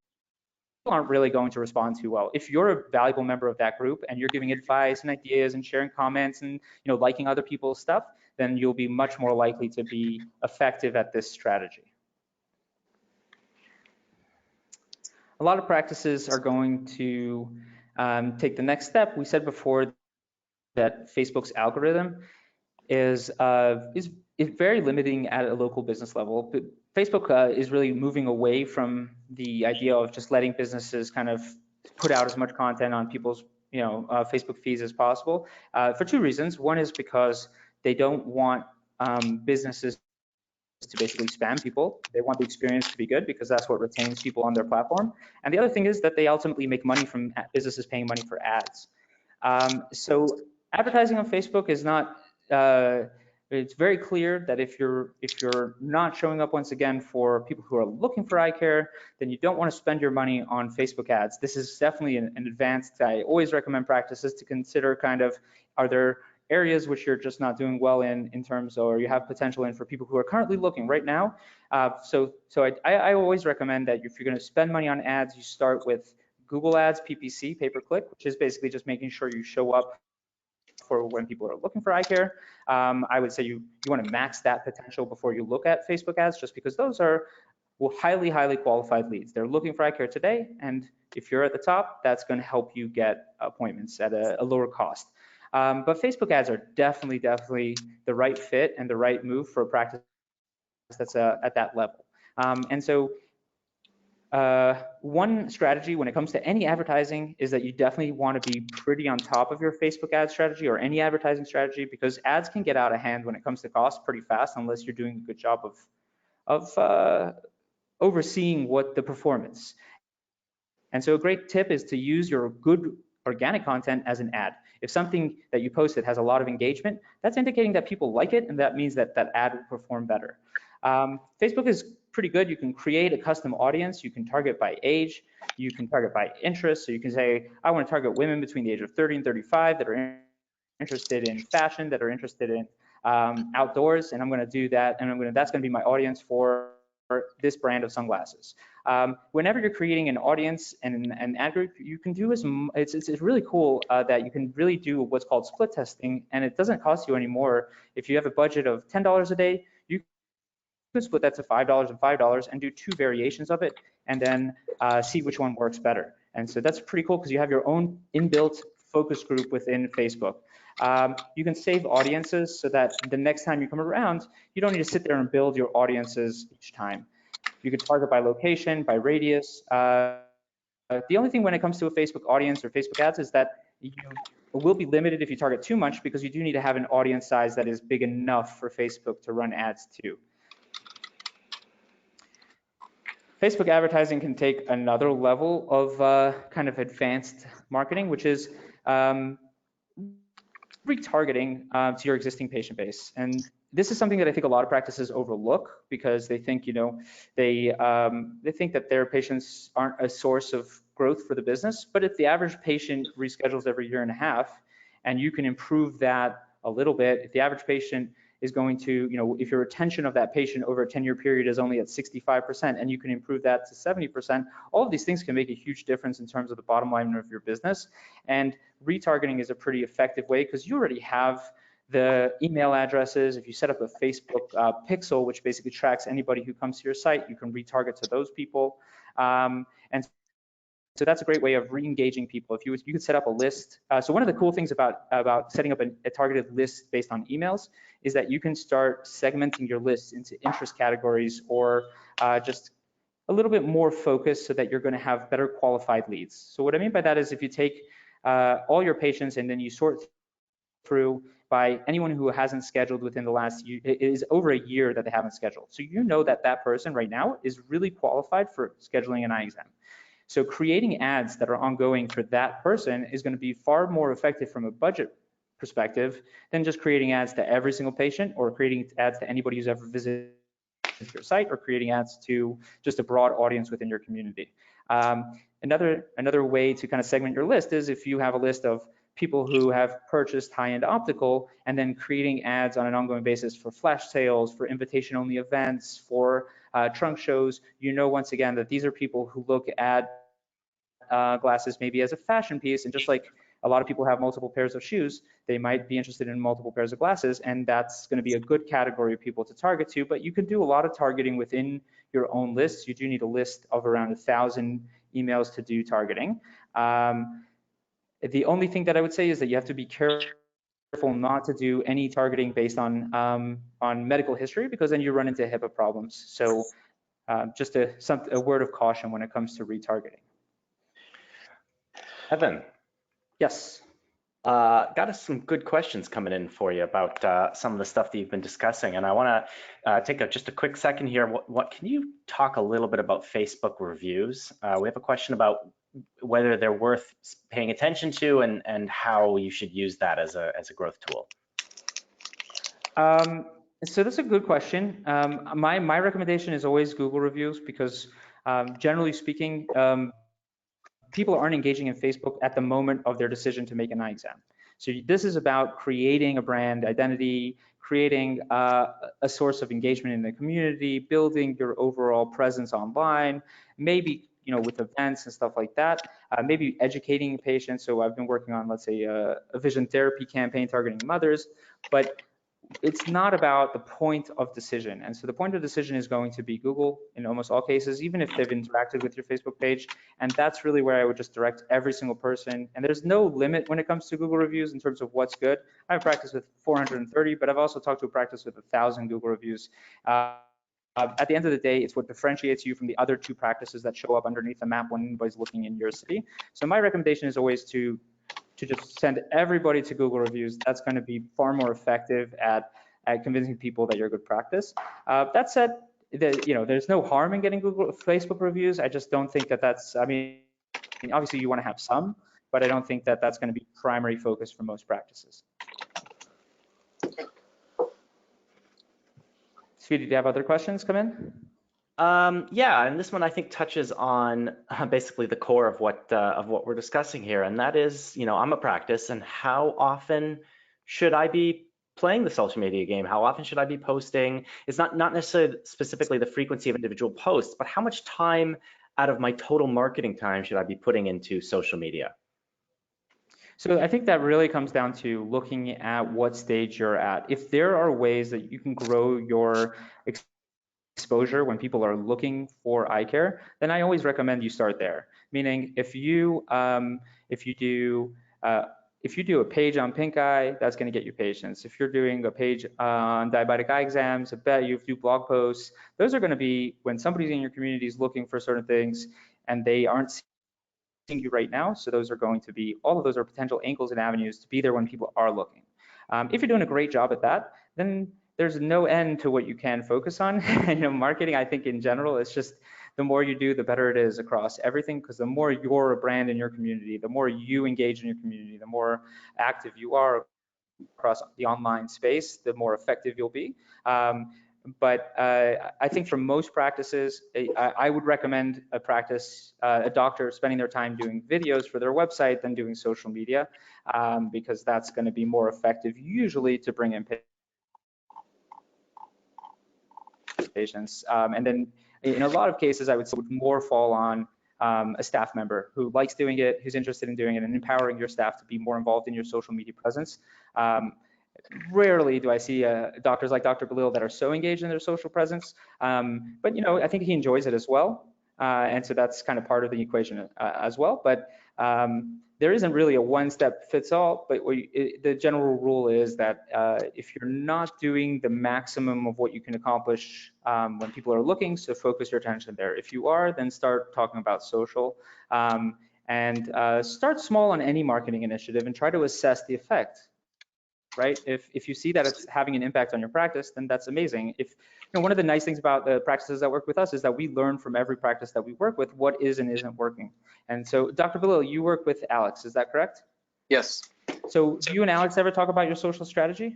aren't really going to respond too well. If you're a valuable member of that group and you're giving advice and ideas and sharing comments and liking other people's stuff, then you'll be much more likely to be effective at this strategy. A lot of practices are going to take the next step. We said before that Facebook's algorithm is very limiting at a local business level. But Facebook is really moving away from the idea of just letting businesses kind of put out as much content on people's Facebook feeds as possible for 2 reasons. One is because they don't want businesses to basically spam people. They want the experience to be good because that's what retains people on their platform. And the other thing is that they ultimately make money from businesses paying money for ads. So advertising on Facebook is not it's very clear that if you're not showing up once again for people who are looking for eye care, then you don't want to spend your money on Facebook ads. This is definitely an advanced, I always recommend practices to consider kind of, are there areas which you're just not doing well in terms, or you have potential in for people who are currently looking right now. So I always recommend that if you're going to spend money on ads, you start with Google Ads, PPC, pay-per-click, which is basically just making sure you show up for when people are looking for eye care. I would say you want to max that potential before you look at Facebook ads, just because those are highly qualified leads. They're looking for eye care today, and if you're at the top, that's going to help you get appointments at a lower cost. But Facebook ads are definitely the right fit and the right move for a practice that's at that level. And so one strategy when it comes to any advertising is that you definitely want to be pretty on top of your Facebook ad strategy or any advertising strategy, because ads can get out of hand when it comes to cost pretty fast unless you're doing a good job of overseeing what the performance. And so a great tip is to use your good organic content as an ad. If something that you posted has a lot of engagement, that's indicating that people like it, and that means that that ad will perform better. Facebook is pretty good. You can create a custom audience. You can target by age. You can target by interest. So you can say, I want to target women between the age of 30 and 35 that are interested in fashion, that are interested in outdoors, and I'm going to do that, and that's going to be my audience for this brand of sunglasses. Whenever you're creating an audience and an ad group, you can do it's really cool that you can really do what's called split testing, and it doesn't cost you any more. If you have a budget of $10 a day, you can split that to $5 and $5 and do 2 variations of it, and then see which one works better. And so that's pretty cool because you have your own inbuilt focus group within Facebook. You can save audiences so that the next time you come around, you don't need to sit there and build your audiences each time. You can target by location, by radius. The only thing when it comes to a Facebook audience or Facebook ads is that you will be limited if you target too much, because you do need to have an audience size that is big enough for Facebook to run ads to. Facebook advertising can take another level of kind of advanced marketing, which is retargeting to your existing patient base. And this is something that I think a lot of practices overlook because they think, they think that their patients aren't a source of growth for the business. But if the average patient reschedules every year and a half, and you can improve that a little bit, if the average patient is going to, if your retention of that patient over a 10-year period is only at 65% and you can improve that to 70%, all of these things can make a huge difference in terms of the bottom line of your business. And retargeting is a pretty effective way because you already have the email addresses. If you set up a Facebook pixel, which basically tracks anybody who comes to your site, you can retarget to those people. And so that's a great way of re-engaging people. If you could set up a list. So one of the cool things about setting up a targeted list based on emails is that you can start segmenting your list into interest categories or just a little bit more focused so that you're going to have better qualified leads. So what I mean by that is if you take all your patients and then you sort through by anyone who hasn't scheduled within the last year, it is over a year that they haven't scheduled. So you know that that person right now is really qualified for scheduling an eye exam. So creating ads that are ongoing for that person is going to be far more effective from a budget perspective than just creating ads to every single patient or creating ads to anybody who's ever visited your site or creating ads to just a broad audience within your community. Another way to kind of segment your list is if you have a list of people who have purchased high-end optical and then creating ads on an ongoing basis for flash sales, for invitation-only events, for trunk shows, once again that these are people who look at glasses maybe as a fashion piece, and just like a lot of people have multiple pairs of shoes, they might be interested in multiple pairs of glasses, and that's going to be a good category of people to target to. But you can do a lot of targeting within your own lists. You do need a list of around 1,000 emails to do targeting. The only thing that I would say is that you have to be careful not to do any targeting based on medical history, because then you run into HIPAA problems. So just a word of caution when it comes to retargeting. Evan. Yes. Got us some good questions coming in for you about some of the stuff that you've been discussing, and I want to take just a quick second here. What can you talk a little bit about Facebook reviews? We have a question about whether they're worth paying attention to and how you should use that as a growth tool. So that's a good question. My recommendation is always Google reviews because generally speaking, people aren't engaging in Facebook at the moment of their decision to make an eye exam. So this is about creating a brand identity, creating a source of engagement in the community, building your overall presence online, maybe with events and stuff like that, maybe educating patients. So I've been working on, let's say, a vision therapy campaign targeting mothers, but it's not about the point of decision. And so the point of decision is going to be Google in almost all cases, even if they've interacted with your Facebook page. And that's really where I would just direct every single person. And there's no limit when it comes to Google reviews in terms of what's good. I have a practice with 430, but I've also talked to a practice with 1,000 Google reviews. At the end of the day, it's what differentiates you from the other 2 practices that show up underneath the map when anybody's looking in your city. So my recommendation is always to just send everybody to Google reviews. That's going to be far more effective at convincing people that you're a good practice. That said, there's no harm in getting Facebook reviews. I just don't think that that's, obviously you want to have some, but I don't think that that's going to be primary focus for most practices. Sweetie, do you have other questions come in? Yeah, and this one I think touches on basically the core of what we're discussing here, and that is, I'm a practice, and how often should I be playing the social media game? How often should I be posting? It's not necessarily specifically the frequency of individual posts, but how much time out of my total marketing time should I be putting into social media? So I think that really comes down to looking at what stage you're at. If there are ways that you can grow your exposure when people are looking for eye care, then I always recommend you start there. Meaning, if you do a page on pink eye, that's going to get you patients. If you're doing a page on diabetic eye exams, I bet you do blog posts. Those are going to be when somebody's in your community is looking for certain things and they aren't seeing you right now. So those are going to be, all of those are potential angles and avenues to be there when people are looking. If you're doing a great job at that, then there's no end to what you can focus on. Marketing, I think in general, it's just the more you do, the better it is across everything, because the more you're a brand in your community, the more you engage in your community, the more active you are across the online space, the more effective you'll be. But I think for most practices, I would recommend a doctor spending their time doing videos for their website than doing social media, because that's going to be more effective usually to bring in patients. And then in a lot of cases, I would say would more fall on a staff member who likes doing it, who's interested in doing it, and empowering your staff to be more involved in your social media presence. Rarely do I see doctors like Dr. Galil that are so engaged in their social presence, but I think he enjoys it as well, and so that's kind of part of the equation as well. But there isn't really a one-step-fits-all, but the general rule is that if you're not doing the maximum of what you can accomplish when people are looking, so focus your attention there. If you are, then start talking about social, and start small on any marketing initiative and try to assess the effect. Right? If you see that it's having an impact on your practice, then that's amazing. One of the nice things about the practices that work with us is that we learn from every practice that we work with what is and isn't working. And so, Dr. Galil, you work with Alex, is that correct? Yes. So do you and Alex ever talk about your social strategy?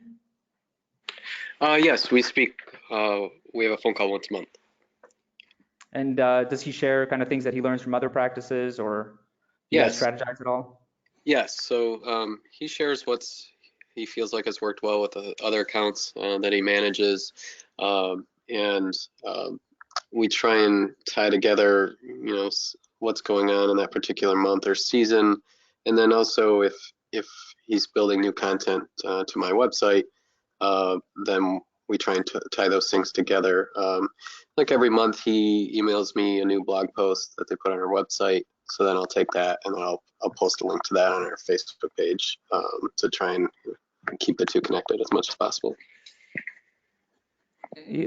Yes, we speak. We have a phone call once a month. And does he share kind of things that he learns from other practices, or do you guys strategize at all? Yes. So he shares he feels like has worked well with the other accounts that he manages, and we try and tie together, what's going on in that particular month or season, and then also if he's building new content to my website, then we try and tie those things together. Like every month, he emails me a new blog post that they put on our website. So then I'll take that and then I'll post a link to that on our Facebook page to try and keep the two connected as much as possible.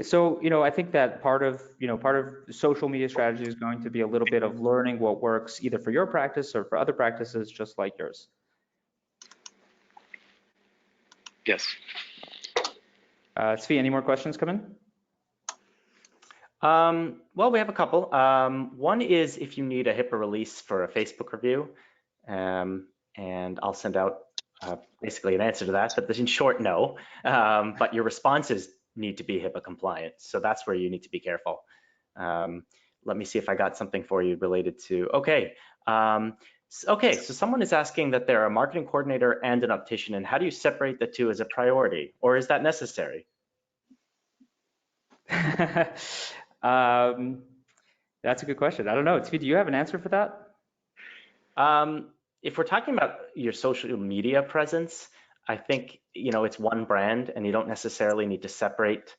So, I think that part of social media strategy is going to be a little bit of learning what works either for your practice or for other practices just like yours. Yes. Svi, any more questions come in? Well, we have a couple. One is if you need a HIPAA release for a Facebook review, and I'll send out basically an answer to that, but in short, no. But your responses need to be HIPAA compliant, so that's where you need to be careful. Let me see if I got something for you related to, okay. Okay, so someone is asking that they're a marketing coordinator and an optician, and how do you separate the two as a priority, or is that necessary? That's a good question. I don't know. Tzvi, do you have an answer for that? If we're talking about your social media presence, I think, it's one brand and you don't necessarily need to separate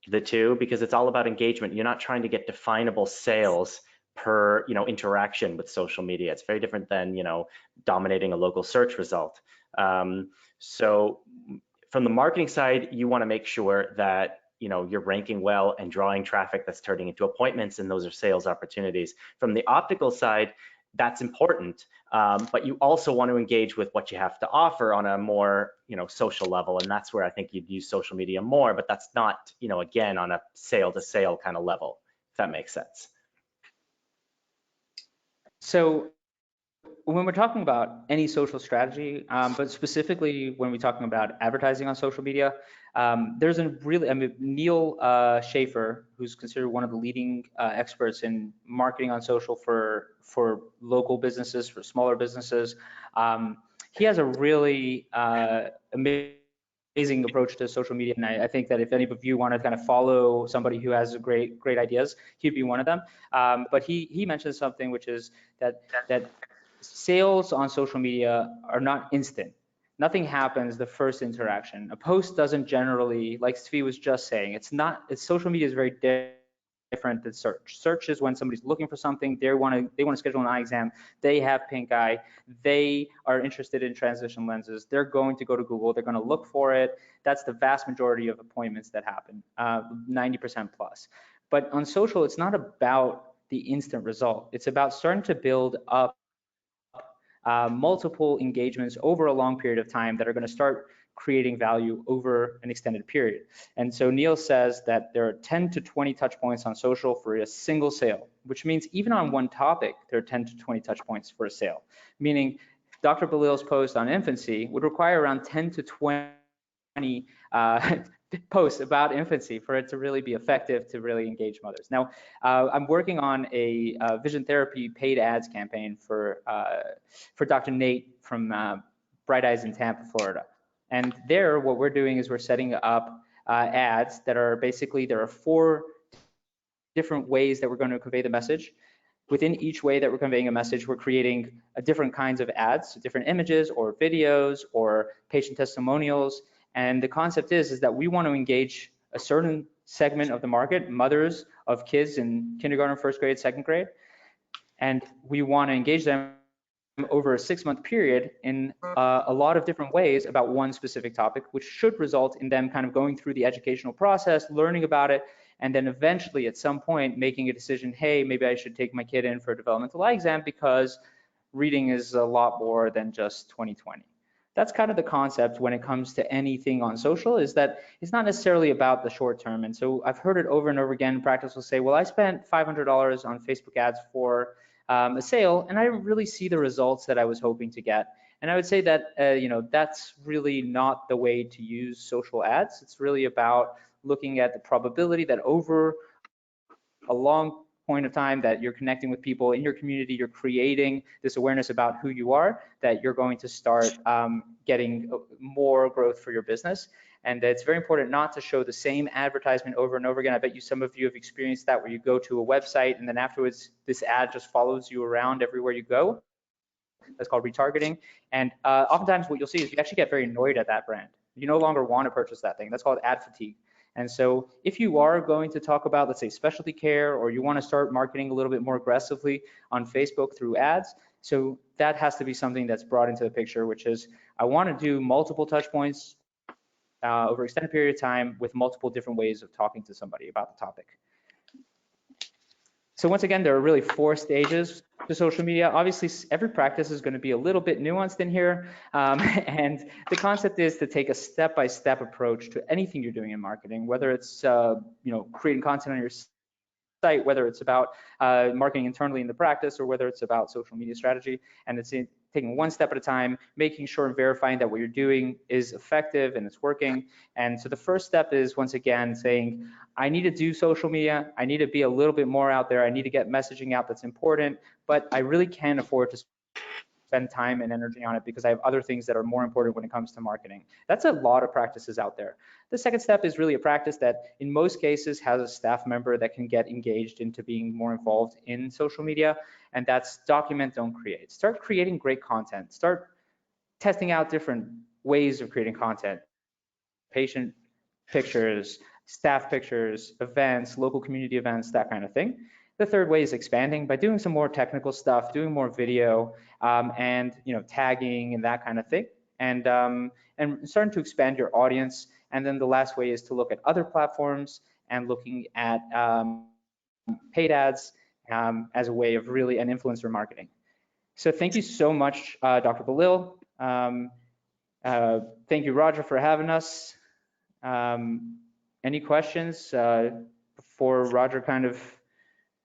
the two because it's all about engagement. You're not trying to get definable sales per, interaction with social media. It's very different than, dominating a local search result. So from the marketing side, you want to make sure that you're ranking well and drawing traffic that's turning into appointments, and those are sales opportunities. From the optical side, that's important, but you also want to engage with what you have to offer on a more social level, and that's where I think you'd use social media more, but that's not again on a sale to sale kind of level, if that makes sense. So when we're talking about any social strategy, but specifically when we're talking about advertising on social media, there's a really, I mean, Neil Schaefer, who's considered one of the leading experts in marketing on social for local businesses, for smaller businesses. He has a really amazing approach to social media, and I think that if any of you want to kind of follow somebody who has great ideas, he'd be one of them. But he mentioned something, which is that sales on social media are not instant. Nothing happens the first interaction. A post doesn't generally, like Svi was just saying, social media is very different than search. Search is when somebody's looking for something, they want to schedule an eye exam, they have pink eye, they are interested in transition lenses, they're going to go to Google, they're going to look for it. That's the vast majority of appointments that happen, 90% plus. But on social, it's not about the instant result. It's about starting to build up multiple engagements over a long period of time that are going to start creating value over an extended period. And so Neil says that there are 10 to 20 touch points on social for a single sale, which means even on one topic, there are 10 to 20 touch points for a sale, meaning Dr. Balil's post on infancy would require around 10 to 20 posts about infancy for it to really be effective, to really engage mothers. Now, I'm working on a vision therapy paid ads campaign for Dr. Nate from Bright Eyes in Tampa, Florida. And there, what we're doing is we're setting up ads that are basically, there are 4 different ways that we're going to convey the message. Within each way that we're conveying a message, we're creating different kinds of ads, different images or videos or patient testimonials. And the concept is that we want to engage a certain segment of the market, mothers of kids in kindergarten, first grade, second grade, and we want to engage them over a 6-month period in a lot of different ways about one specific topic, which should result in them kind of going through the educational process, learning about it, and then eventually at some point making a decision, hey, maybe I should take my kid in for a developmental eye exam because reading is a lot more than just 20/20. That's kind of the concept when it comes to anything on social, is that it's not necessarily about the short term. And so I've heard it over and over again. Practice will say, well, I spent $500 on Facebook ads for a sale, and I didn't really see the results that I was hoping to get. And I would say that that's really not the way to use social ads. It's really about looking at the probability that over a long point of time that you're connecting with people in your community, you're creating this awareness about who you are, that you're going to start getting more growth for your business. And it's very important not to show the same advertisement over and over again. I bet some of you have experienced that, where you go to a website and then afterwards this ad just follows you around everywhere you go. That's called retargeting. And oftentimes what you'll see is you actually get very annoyed at that brand. You no longer want to purchase that thing. That's called ad fatigue. And so if you are going to talk about, let's say, specialty care, or you want to start marketing a little bit more aggressively on Facebook through ads, so that has to be something that's brought into the picture, which is I want to do multiple touch points over an extended period of time with multiple different ways of talking to somebody about the topic. So once again, there are really 4 stages to social media. Obviously, every practice is going to be a little bit nuanced in here. And the concept is to take a step-by-step approach to anything you're doing in marketing, whether it's creating content on your site, whether it's about marketing internally in the practice, or whether it's about social media strategy. And it's taking one step at a time, making sure and verifying that what you're doing is effective and it's working. And so the first step is, once again, saying, I need to do social media. I need to be a little bit more out there. I need to get messaging out that's important, but I really can't afford to spend time and energy on it because I have other things that are more important when it comes to marketing. That's a lot of practices out there. The second step is really a practice that in most cases has a staff member that can get engaged into being more involved in social media, and that's document, don't create. Start creating great content. Start testing out different ways of creating content. Patient pictures, staff pictures, events, local community events, that kind of thing. The third way is expanding by doing some more technical stuff, doing more video, and tagging and that kind of thing, and starting to expand your audience. And then the last way is to look at other platforms and looking at paid ads as a way of really an influencer marketing. So thank you so much, Dr. Balil. Thank you, Roger, for having us. Any questions before Roger kind of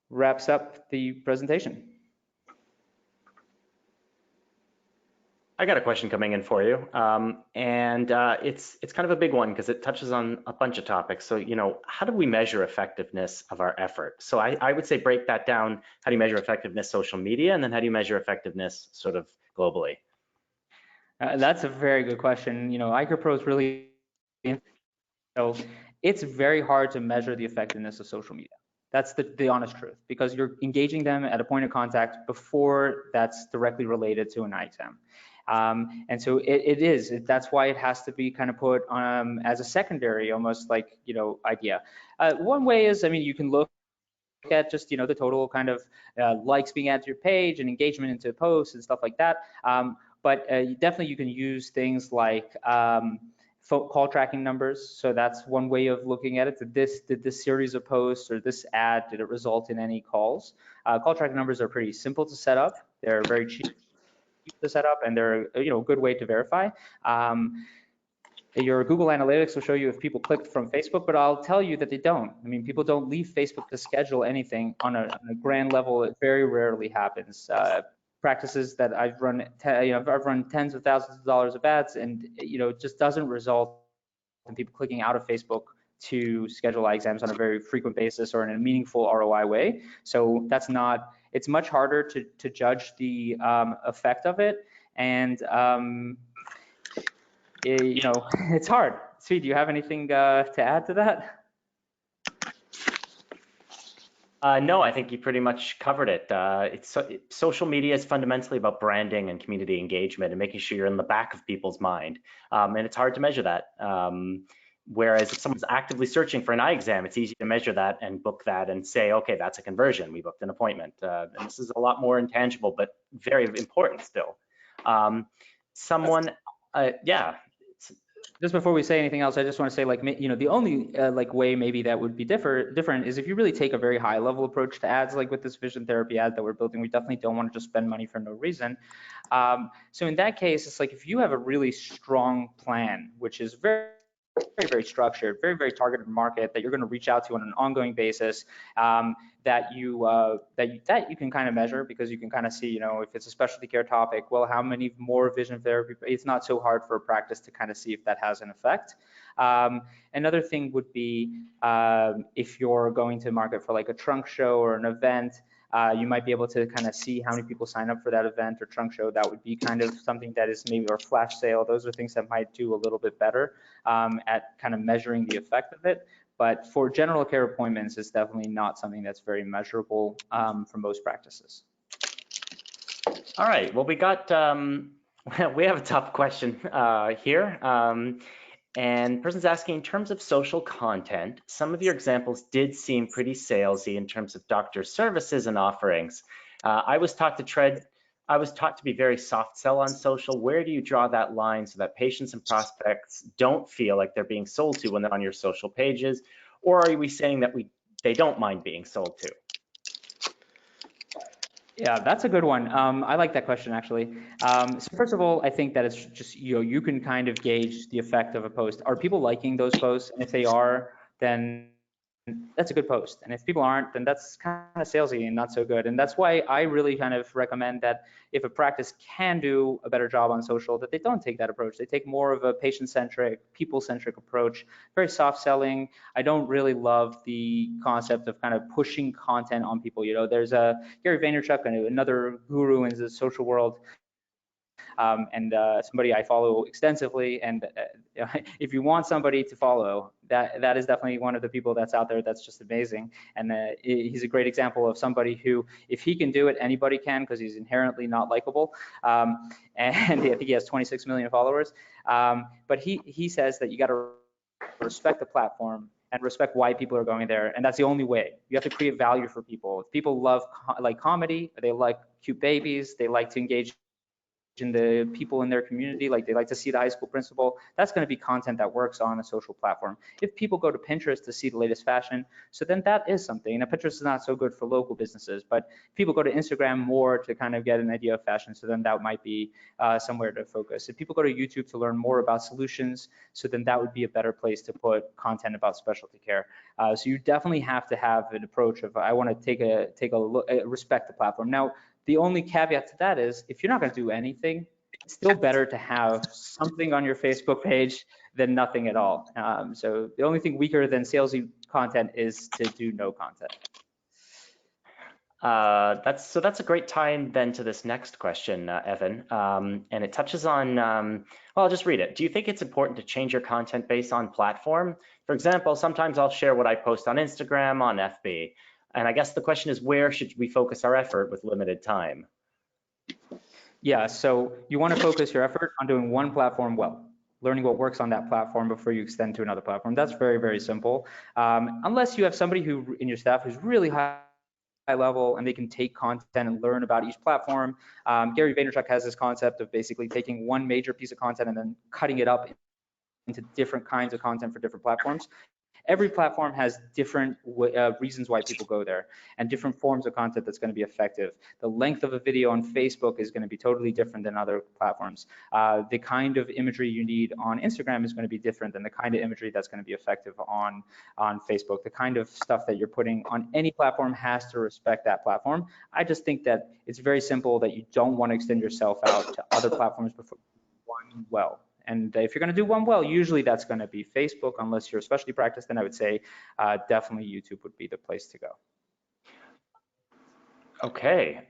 wraps up the presentation? I got a question coming in for you, and it's kind of a big one because it touches on a bunch of topics. So, how do we measure effectiveness of our effort? So I would say break that down. How do you measure effectiveness social media, and then how do you measure effectiveness sort of globally? That's a very good question. EyeCarePro is really, so it's very hard to measure the effectiveness of social media. That's the honest truth, because you're engaging them at a point of contact before that's directly related to an eye exam. And so that's why it has to be kind of put as a secondary, almost like, idea. One way is, you can look at just, the total kind of likes being added to your page and engagement into posts and stuff like that. But definitely you can use things like call tracking numbers. So that's one way of looking at it. Did this series of posts or this ad, did it result in any calls? Call tracking numbers are pretty simple to set up. They're very cheap to set up, and they're a good way to verify. Your Google Analytics will show you if people clicked from Facebook, but I'll tell you that they don't. People don't leave Facebook to schedule anything on a grand level. It very rarely happens. Practices that I've run, I've run tens of thousands of dollars of ads, and it just doesn't result in people clicking out of Facebook to schedule eye exams on a very frequent basis or in a meaningful ROI way. So it's much harder to judge the effect of it, and it's hard. Sweet, do you have anything to add to that? No, I think you pretty much covered it. Social media is fundamentally about branding and community engagement and making sure you're in the back of people's mind. And it's hard to measure that. Whereas if someone's actively searching for an eye exam, it's easy to measure that and book that and say, okay, that's a conversion. We booked an appointment. And this is a lot more intangible, but very important still. Yeah. Just before we say anything else, I just want to say, the only way maybe that would be different is if you really take a very high level approach to ads, like with this vision therapy ad that we're building. We definitely don't want to just spend money for no reason. So in that case, it's like if you have a really strong plan, which is very, very, very structured, very, very targeted market that you're going to reach out to on an ongoing basis, that you can kind of measure, because you can kind of see, if it's a specialty care topic, well, how many more vision therapy? It's not so hard for a practice to kind of see if that has an effect. Another thing would be if you're going to market for like a trunk show or an event, you might be able to kind of see how many people sign up for that event or trunk show. That would be kind of something that is maybe, or flash sale. Those are things that might do a little bit better at kind of measuring the effect of it. But for general care appointments, it's definitely not something that's very measurable for most practices. All right. Well, we have a tough question here. And the person's asking, in terms of social content, some of your examples did seem pretty salesy in terms of doctor services and offerings. I was taught to be very soft sell on social. Where do you draw that line so that patients and prospects don't feel like they're being sold to when they're on your social pages? Or are we saying that they don't mind being sold to? Yeah, that's a good one. I like that question, actually. So first of all, I think that it's just, you can kind of gauge the effect of a post. Are people liking those posts? And if they are, then that's a good post. And if people aren't, then that's kind of salesy and not so good. And that's why I really kind of recommend that if a practice can do a better job on social, that they don't take that approach. They take more of a patient-centric, people-centric approach, very soft selling. I don't really love the concept of kind of pushing content on people. There's a Gary Vaynerchuk, another guru in the social world, and somebody I follow extensively. And if you want somebody to follow, that is definitely one of the people that's out there that's just amazing. And he's a great example of somebody who, if he can do it, anybody can, because he's inherently not likable. And I think he has 26 million followers. But he says that you got to respect the platform and respect why people are going there. And that's the only way. You have to create value for people. If people love like comedy, they like cute babies, they like to engage in the people in their community, like they like to see the high school principal, that's going to be content that works on a social platform. If people go to Pinterest to see the latest fashion, so then that is something. Now, Pinterest is not so good for local businesses, but people go to Instagram more to kind of get an idea of fashion, so then that might be somewhere to focus. If people go to YouTube to learn more about solutions, so then that would be a better place to put content about specialty care. So you definitely have to have an approach of, I want to take a look, respect the platform. Now, the only caveat to that is, if you're not going to do anything, still better to have something on your Facebook page than nothing at all. So the only thing weaker than salesy content is to do no content. That's a great tie-in then to this next question, Evan, and it touches on, well, I'll just read it. Do you think it's important to change your content based on platform? For example, sometimes I'll share what I post on Instagram, on FB, and I guess the question is, where should we focus our effort with limited time? Yeah, so you want to focus your effort on doing one platform well, learning what works on that platform before you extend to another platform. That's very, very simple. Unless you have somebody who in your staff who's really high level and they can take content and learn about each platform. Gary Vaynerchuk has this concept of basically taking one major piece of content and then cutting it up into different kinds of content for different platforms. Every platform has different reasons why people go there and different forms of content that's going to be effective. The length of a video on Facebook is going to be totally different than other platforms. The kind of imagery you need on Instagram is going to be different than the kind of imagery that's going to be effective on Facebook. The kind of stuff that you're putting on any platform has to respect that platform. I just think that it's very simple that you don't want to extend yourself out to other platforms before you do one well. And if you're going to do one well, usually that's going to be Facebook. Unless you're a specialty practice, then I would say definitely YouTube would be the place to go. Okay,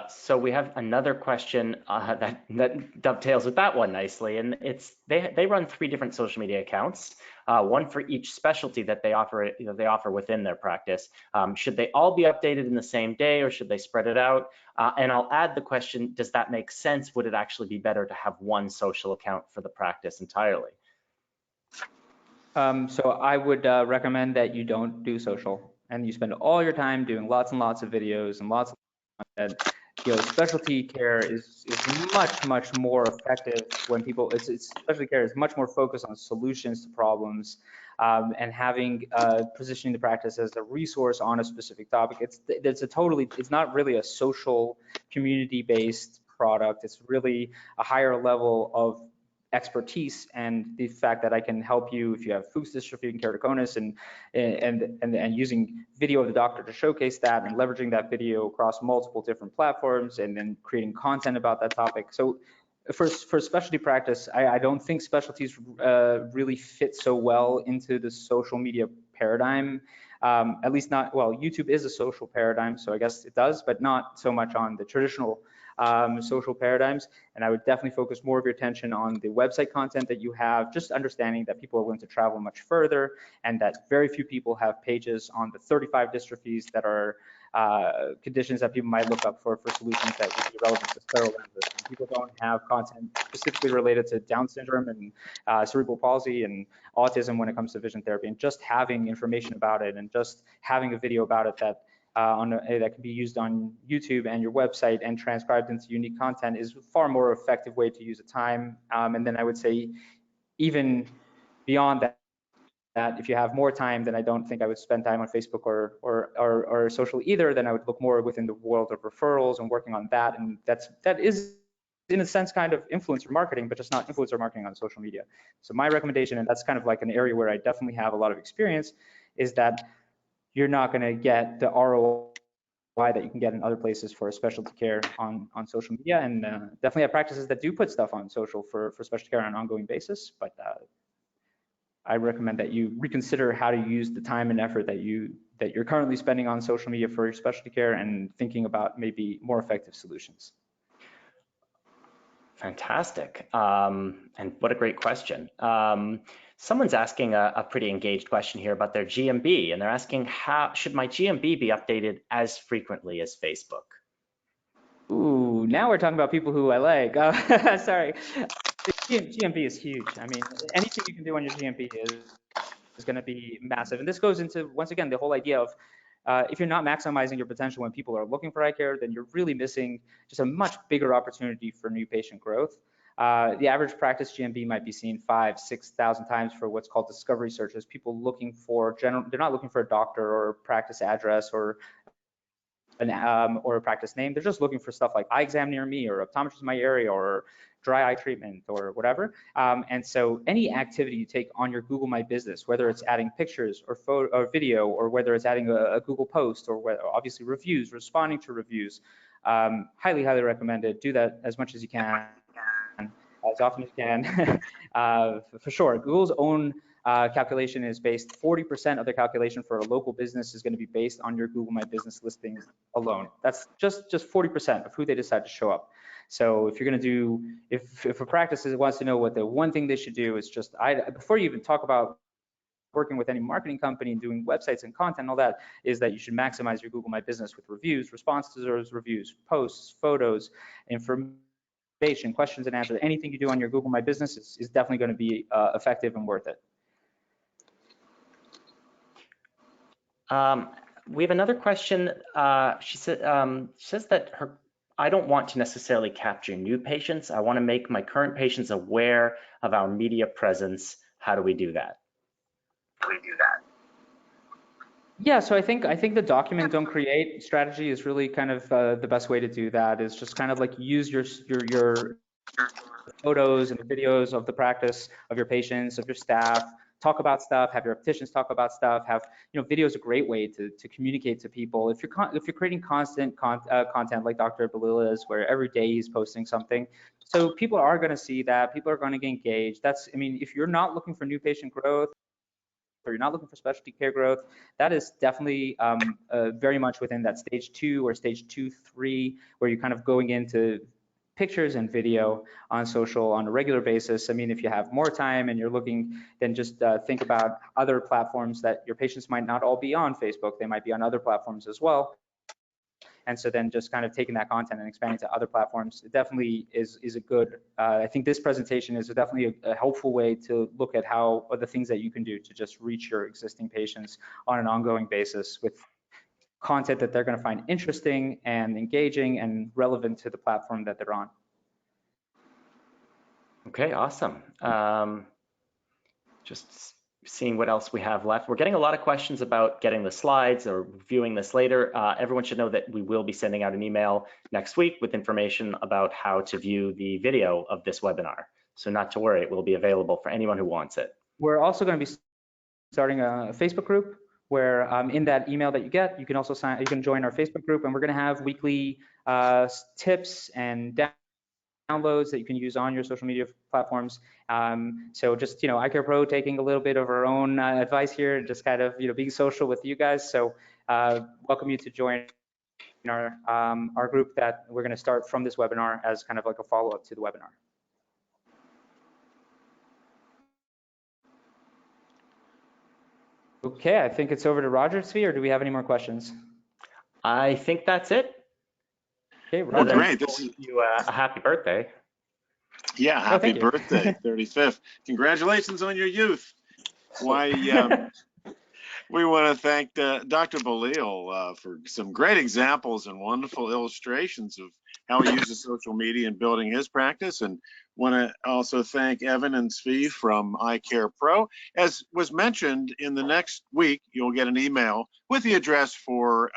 so we have another question that dovetails with that one nicely, and it's they run 3 different social media accounts, one for each specialty that they offer within their practice. Should they all be updated in the same day, or should they spread it out? And I'll add the question: does that make sense? Would it actually be better to have one social account for the practice entirely? So I would recommend that you don't do social, and you spend all your time doing lots and lots of videos and lots of content. Specialty care is much more effective when people. Specialty care is much more focused on solutions to problems, and having positioning the practice as a resource on a specific topic. It's not really a social community-based product. It's really a higher level of expertise, and the fact that I can help you if you have Fuchs dystrophy and keratoconus, and using video of the doctor to showcase that, and leveraging that video across multiple different platforms, and then creating content about that topic. So for specialty practice, I don't think specialties really fit so well into the social media paradigm. At least not, well, YouTube is a social paradigm, so I guess it does, but not so much on the traditional social paradigms. And I would definitely focus more of your attention on the website content that you have, just understanding that people are willing to travel much further, and that very few people have pages on the 35 dystrophies that are conditions that people might look up for solutions that would be relevant to scleral lenses. And people don't have content specifically related to Down syndrome and cerebral palsy and autism when it comes to vision therapy. And just having information about it, and just having a video about it that that can be used on YouTube and your website and transcribed into unique content is a far more effective way to use the time. And then I would say, even beyond that, if you have more time, then I don't think I would spend time on Facebook or social either. Then I would look more within the world of referrals and working on that. And that is, in a sense, kind of influencer marketing, but just not influencer marketing on social media. So my recommendation, and that's kind of like an area where I definitely have a lot of experience, is that you're not going to get the ROI that you can get in other places for specialty care on social media. And definitely have practices that do put stuff on social for specialty care on an ongoing basis. But I recommend that you reconsider how to use the time and effort that you're currently spending on social media for your specialty care, and thinking about maybe more effective solutions. Fantastic. And what a great question. Someone's asking a pretty engaged question here about their GMB, and they're asking, how should my GMB be updated as frequently as Facebook? Ooh, now we're talking about people who I like. Sorry. GMB is huge. I mean, anything you can do on your GMB is going to be massive. And this goes into, once again, the whole idea of if you're not maximizing your potential when people are looking for eye care, then you're really missing just a much bigger opportunity for new patient growth. The average practice GMB might be seen 5,000 to 6,000 times for what's called discovery searches. People looking for they're not looking for a doctor or a practice address or a practice name. They're just looking for stuff like eye exam near me, or optometrist in my area, or dry eye treatment, or whatever. And so any activity you take on your Google My Business, whether it's adding pictures or photo or video, or whether it's adding a Google post, or obviously reviews, responding to reviews, highly recommended. Do that as much as you can. as often as you can. For sure, Google's own calculation is based, 40% of their calculation for a local business is going to be based on your Google My Business listings alone. That's just 40% of who they decide to show up. So if you're going to do, if a practice wants to know what the one thing they should do is just, before you even talk about working with any marketing company and doing websites and content and all that, is that you should maximize your Google My Business with reviews, response to those reviews, posts, photos, information, questions and answers. Anything you do on your Google My Business is definitely going to be effective and worth it. We have another question. She says that I don't want to necessarily capture new patients. I want to make my current patients aware of our media presence. How do we do that? Yeah, so I think the document don't create strategy is really kind of the best way to do that, is just kind of like use your photos and videos of the practice, of your patients, of your staff, talk about stuff, have your opticians talk about stuff, have, video is a great way to communicate to people. If you're creating constant content like Dr. Balila is, where every day he's posting something, so people are going to see that, people are going to get engaged. If you're not looking for new patient growth, or you're not looking for specialty care growth, that is definitely very much within that stage 2 or stage 2, 3, where you're kind of going into pictures and video on social on a regular basis. If you have more time and you're looking, then just think about other platforms that your patients might not all be on Facebook. They might be on other platforms as well. And so then just kind of taking that content and expanding to other platforms, it definitely is a good, I think this presentation is definitely a helpful way to look at how, or the things that you can do to just reach your existing patients on an ongoing basis with content that they're going to find interesting and engaging and relevant to the platform that they're on. Okay, awesome. Just seeing what else we have left. We're getting a lot of questions about getting the slides or viewing this later. Everyone should know that we will be sending out an email next week with information about how to view the video of this webinar. So not to worry, it will be available for anyone who wants it. We're also going to be starting a Facebook group where in that email that you get, you can also you can join our Facebook group, and we're going to have weekly tips and downloads that you can use on your social media platforms. So just, EyeCarePro taking a little bit of our own advice here, just kind of, being social with you guys. So welcome you to join our group that we're going to start from this webinar as kind of like a follow-up to the webinar. Okay, I think it's over to Roger Tzvi, or do we have any more questions? I think that's it. Okay, Roger. Great. This is you a happy birthday. Yeah, happy birthday, 35th. Congratulations on your youth. Why, we want to thank Dr. Balil for some great examples and wonderful illustrations of how he uses social media in building his practice, and want to also thank Evan and Tzvi from EyeCarePro. As was mentioned, in the next week, you'll get an email with the address for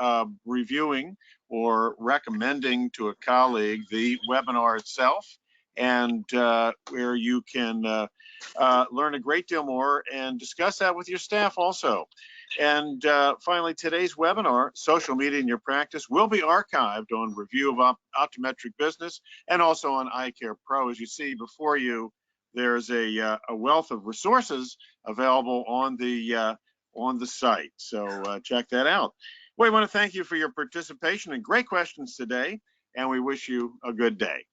reviewing or recommending to a colleague the webinar itself, and where you can learn a great deal more and discuss that with your staff also. And finally, today's webinar, Social Media in Your Practice, will be archived on Review of Optometric Business and also on EyeCarePro. As you see before you, there's a wealth of resources available on the site. So check that out. We want to thank you for your participation and great questions today, and we wish you a good day.